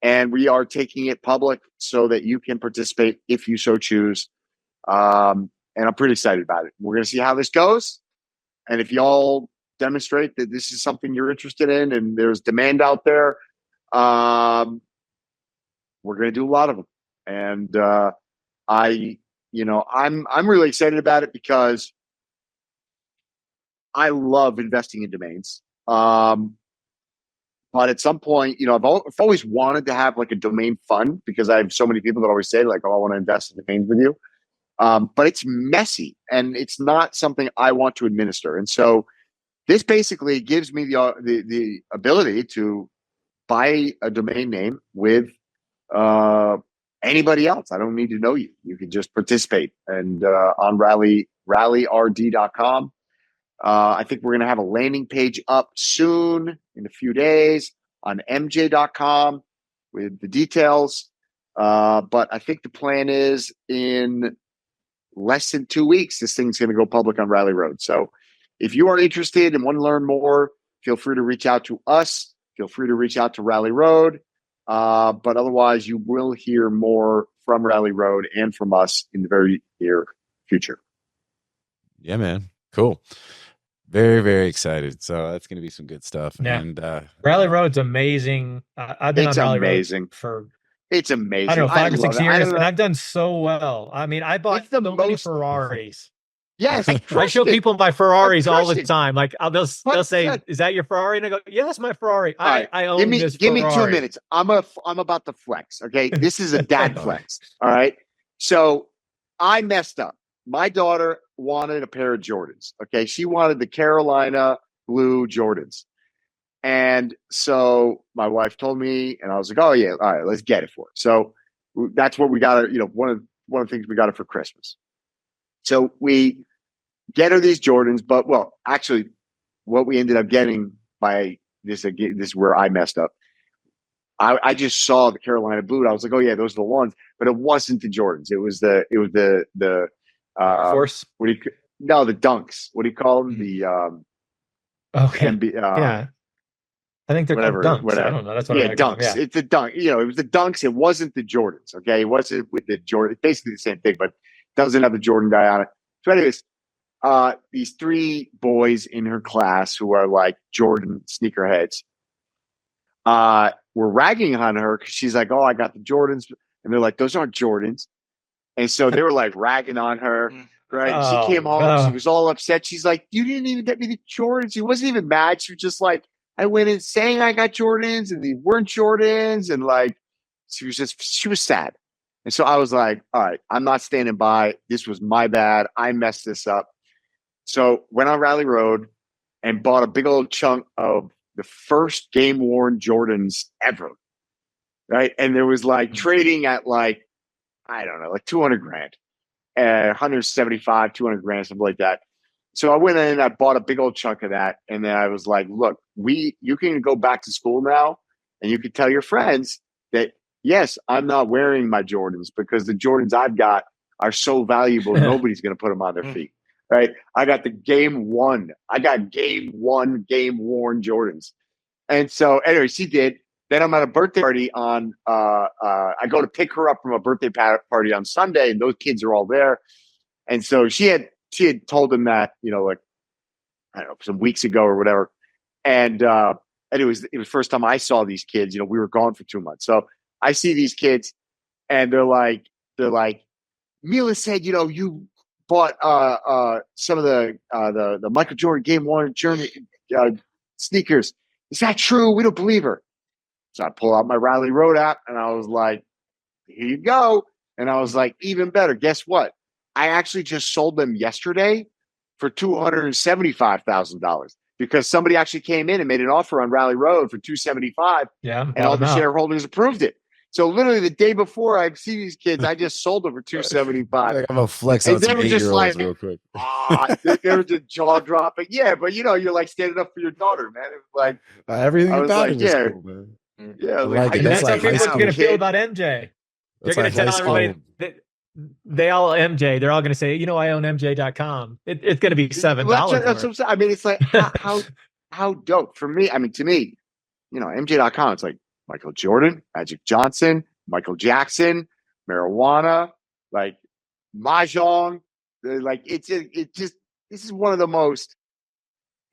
and we are taking it public so that you can participate if you so choose. And I'm pretty excited about it. We're going to see how this goes, and if y'all demonstrate that this is something you're interested in and there's demand out there, we're going to do a lot of them. And I'm really excited about it because I love investing in domains. But at some point, I've always wanted to have like a domain fund, because I have so many people that always say like, "Oh, I want to invest in domains with you." But it's messy and it's not something I want to administer. And so this basically gives me the ability to buy a domain name with anybody else. I don't need to know you. You can just participate. And on RallyRd.com, I think we're going to have a landing page up soon in a few days on MJ.com with the details. But I think the plan is in less than 2 weeks, this thing's going to go public on RallyRd. So if you are interested and want to learn more, feel free to reach out to us. Feel free to reach out to RallyRd. But otherwise, you will hear more from RallyRd and from us in the very near future. Yeah, man. Cool. Very, very excited. So that's going to be some good stuff. Yeah. And RallyRd's amazing. I've been It's on RallyRd amazing. It's amazing. I don't know, 5 or 6 years, and I I've done so well. I mean, I bought so many Ferraris. Yes, I show people my Ferraris all the crushing. time. Like they'll say, "Is that your Ferrari?" And I go, "Yeah, that's my Ferrari. Right. I own this Give Ferrari." me 2 minutes. I'm about to flex. Okay, this is a dad flex. All right. So I messed up. My daughter wanted a pair of Jordans. Okay, she wanted the Carolina blue Jordans, and so my wife told me, and I was like, "Oh yeah, all right, let's get it for her." So that's what we got her. One of the things we got her for Christmas. So we get her these Jordans, but actually, what we ended up getting by this again, this is where I messed up. I just saw the Carolina Blue. And I was like, oh yeah, those are the ones, but it wasn't the Jordans. It was the Force. the Dunks. What do you call them? The Okay. yeah. I think they're called Dunks. I don't know. That's what I Dunks. Yeah. It's the Dunk. You know, it was the Dunks. It wasn't the Jordans. Okay, it wasn't with the Jordan. It's basically the same thing, but doesn't have the Jordan guy on it. So, anyways, these three boys in her class who are like Jordan sneakerheads, were ragging on her because she's like, "Oh, I got the Jordans," and they're like, "Those aren't Jordans," and so they were like ragging on her. Right? Oh, she came home. She was all upset. She's like, "You didn't even get me the Jordans." She wasn't even mad. She was just like, I went in saying I got Jordans and they weren't Jordans. And like, she was sad. And so I was like, all right, I'm not standing by. This was my bad. I messed this up. So went on RallyRd and bought a big old chunk of the first game worn Jordans ever. Right. And there was like trading at like, I don't know, like 200 grand, 175, 200 grand, something like that. So I went in and I bought a big old chunk of that. And then I was like, look, you can go back to school now and you can tell your friends that, yes, I'm not wearing my Jordans because the Jordans I've got are so valuable. Nobody's going to put them on their feet. Right. I got the game worn Jordans. And so anyway, she did. Then I'm at a birthday party on, I go to pick her up from a birthday party on Sunday and those kids are all there. And so she had told him that, you know, like, I don't know, some weeks ago or whatever. And it was first time I saw these kids. You know, we were gone for 2 months. So I see these kids and they're like, Mila said, you know, you bought some of the Michael Jordan game worn journey sneakers. Is that true? We don't believe her. So I pull out my RallyRd app and I was like, here you go. And I was like, even better. Guess what? I actually just sold them yesterday for $275,000 because somebody actually came in and made an offer on RallyRd for $275,000. Yeah, and all the shareholders approved it. So literally the day before I see these kids, I just sold them for $275,000. I'm gonna flex on some 8-year-olds real quick. They were just jaw dropping. Yeah, but you know, you're like standing up for your daughter, man. It was like everything I was about like, it was yeah, cool, man. Yeah, like it. That's That's how like people are going to feel kid. about MJ. They're That's going like to tell high everybody school. that they all MJ. They're all going to say, you know, I own MJ.com. It's going to be $7. That's what I'm saying. I mean, it's like how dope for me. I mean, to me, you know, MJ.com. It's like Michael Jordan, Magic Johnson, Michael Jackson, marijuana, like mahjong. Like it just this is one of the most.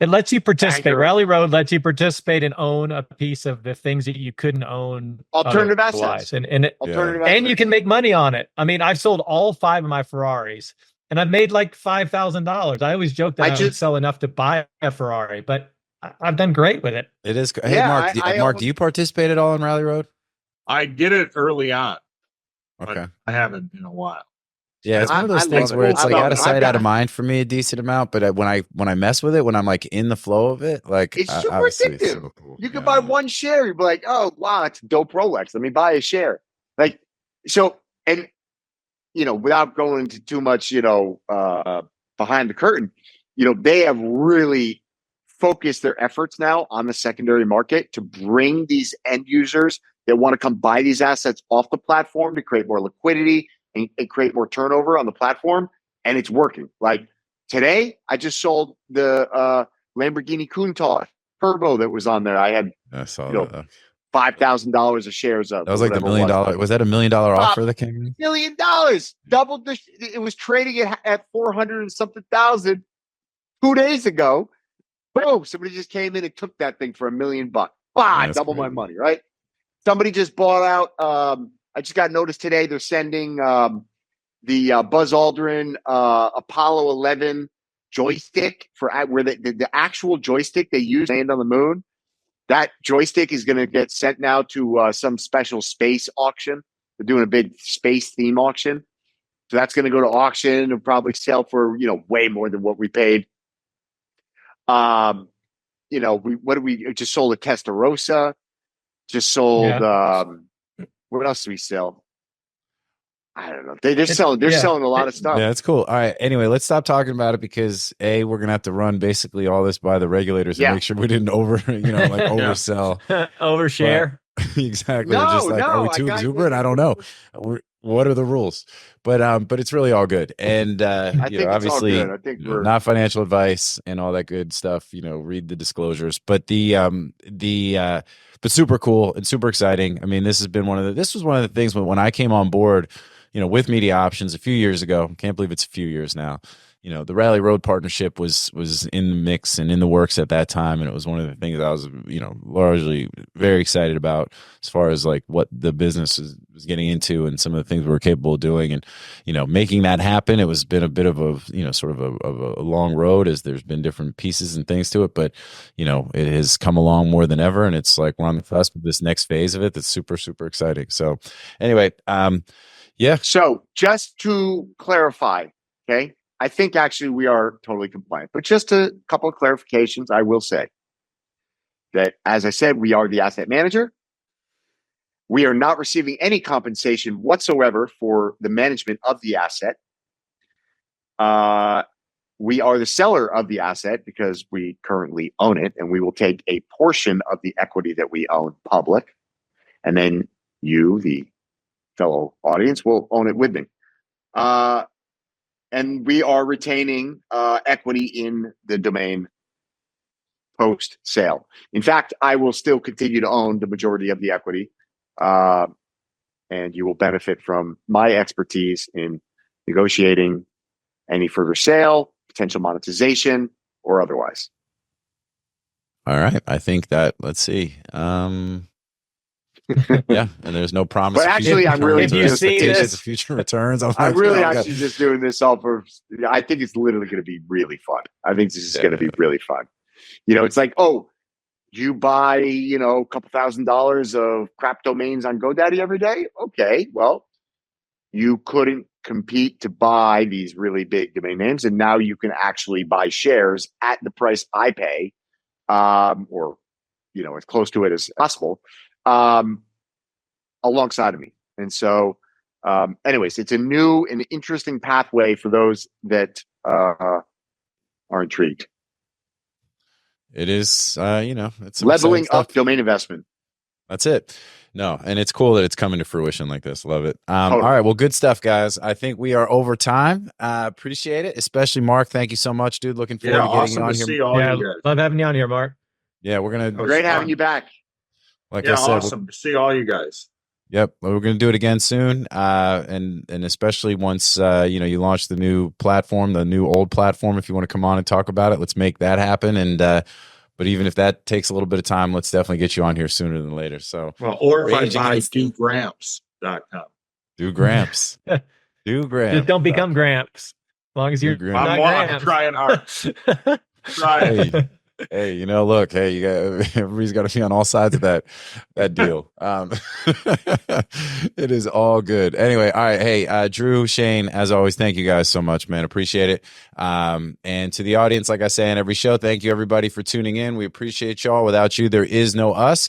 It lets you participate. Anchor. RallyRd lets you participate and own a piece of the things that you couldn't own Alternative otherwise. assets. And Alternative and assets. you can make money on it. I mean, I've sold all 5 of my Ferraris and I've made like $5,000. I always joke that I would sell enough to buy a Ferrari, but I've done great with it. It is. Hey, Mark, Mark, do you participate at all on RallyRd? I did it early on. Okay. I haven't in a while. Yeah, it's one of those things where it's like out of sight, out of mind for me a decent amount. But when I mess with it, when I'm like in the flow of it, like it's super addictive. It's so cool. You can buy one share. You'd be like, oh wow, it's a dope Rolex. Let me buy a share. Like so, and you know, without going into too much, you know, behind the curtain, you know, they have really focused their efforts now on the secondary market to bring these end users that want to come buy these assets off the platform to create more liquidity and create more turnover on the platform. And it's working. Like today, I just sold the Lamborghini Countach Turbo that was on there. I had $5,000 of shares of. That was like the $1 million. Was that $1 million offer that came in? $1 million. Doubled the. It was trading at 400 and something thousand 2 days ago. Boom! Somebody just came in and took that thing for $1 million. Double my money, right? Somebody just bought out. I just got notice today they're sending the Buzz Aldrin Apollo 11 joystick for where the actual joystick they use to land on the moon. That joystick is going to get sent now to some special space auction. They're doing a big space theme auction, so that's going to go to auction and probably sell for way more than what we paid. We just sold a Testarossa. Just sold. What else do we sell? I don't know. They're selling a lot of stuff. Yeah, that's cool. All right. Anyway, let's stop talking about it because we're gonna have to run basically all this by the regulators and make sure we didn't oversell, overshare. Exactly. Just like, are we too exuberant? I don't know. What are the rules? But it's really all good. And I think obviously, it's all good. I think we're not financial advice and all that good stuff. Read the disclosures. But but super cool and super exciting. I mean, this was one of the things when I came on board, with MediaOptions a few years ago. Can't believe it's a few years now. The RallyRd partnership was in the mix and in the works at that time, and it was one of the things that I was, largely very excited about as far as like what the business was getting into and some of the things we were capable of doing, and making that happen. It was been a bit of a sort of a long road as there's been different pieces and things to it, but it has come along more than ever, and it's like we're on the cusp of this next phase of it that's super super exciting. So anyway, yeah. So just to clarify, okay. I think actually we are totally compliant, but just a couple of clarifications. I will say that, as I said, we are the asset manager. We are not receiving any compensation whatsoever for the management of the asset. We are the seller of the asset because we currently own it, and we will take a portion of the equity that we own public, and then you, the fellow audience, will own it with me. And we are retaining equity in the domain post sale. In fact, I will still continue to own the majority of the equity, and you will benefit from my expertise in negotiating any further sale, potential monetization, or otherwise. All right. I think that, let's see. Yeah, and there's no promise. But actually, I'm really future returns. I'm really actually just doing this all for. I think it's literally going to be really fun. I think this is going to be really fun. It's like, oh, you buy a couple $1,000s of crap domains on GoDaddy every day. Okay, well, you couldn't compete to buy these really big domain names, and now you can actually buy shares at the price I pay, or as close to it as possible. Alongside of me. And so, anyways, it's a new and interesting pathway for those that are intrigued. It is, it's leveling up domain investment. That's it. No, and it's cool that it's coming to fruition like this. Love it. Totally. All right. Well, good stuff, guys. I think we are over time. Appreciate it. Especially Mark. Thank you so much, dude. Looking forward to getting you on here. See all you guys. Love having you on here, Mark. Yeah, we're going to. Great having you back. Like I said, awesome to see all you guys. Yep, we're going to do it again soon, and especially once you launch the new platform, the new old platform. If you want to come on and talk about it, let's make that happen. And but even if that takes a little bit of time, let's definitely get you on here sooner than later. So, or if I buy DoGramps.com. Do Gramps. Do Gramps. Just don't become Gramps. As long as you're not Gramps. I'm trying hard. Trying. Hey, look, everybody's got to be on all sides of that deal. It is all good. Anyway, all right. Hey, Drew, Shane, as always, thank you guys so much, man. Appreciate it. And to the audience, like I say in every show, thank you everybody for tuning in. We appreciate y'all. Without you, there is no us.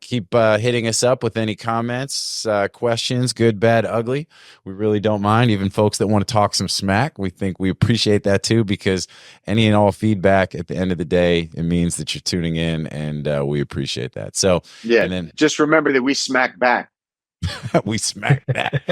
Keep hitting us up with any comments, questions, good, bad, ugly. We really don't mind. Even folks that want to talk some smack, we appreciate that too, because any and all feedback at the end of the day, it means that you're tuning in, and we appreciate that. So yeah, and then just remember that we smack back. We smack back,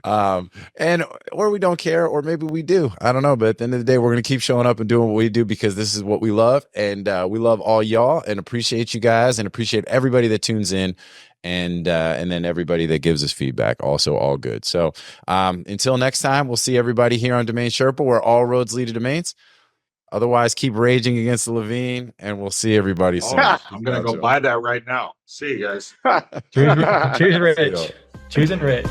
and or we don't care, or maybe we do. I don't know, but at the end of the day, we're going to keep showing up and doing what we do because this is what we love, and we love all y'all, and appreciate you guys, and appreciate everybody that tunes in, and then everybody that gives us feedback. Also, all good. So until next time, we'll see everybody here on DomainSherpa, where all roads lead to domains. Otherwise, keep raging against the Levine, and we'll see everybody soon. I'm going to go buy that right now. See you guys. Choose Rich. Choosing Rich.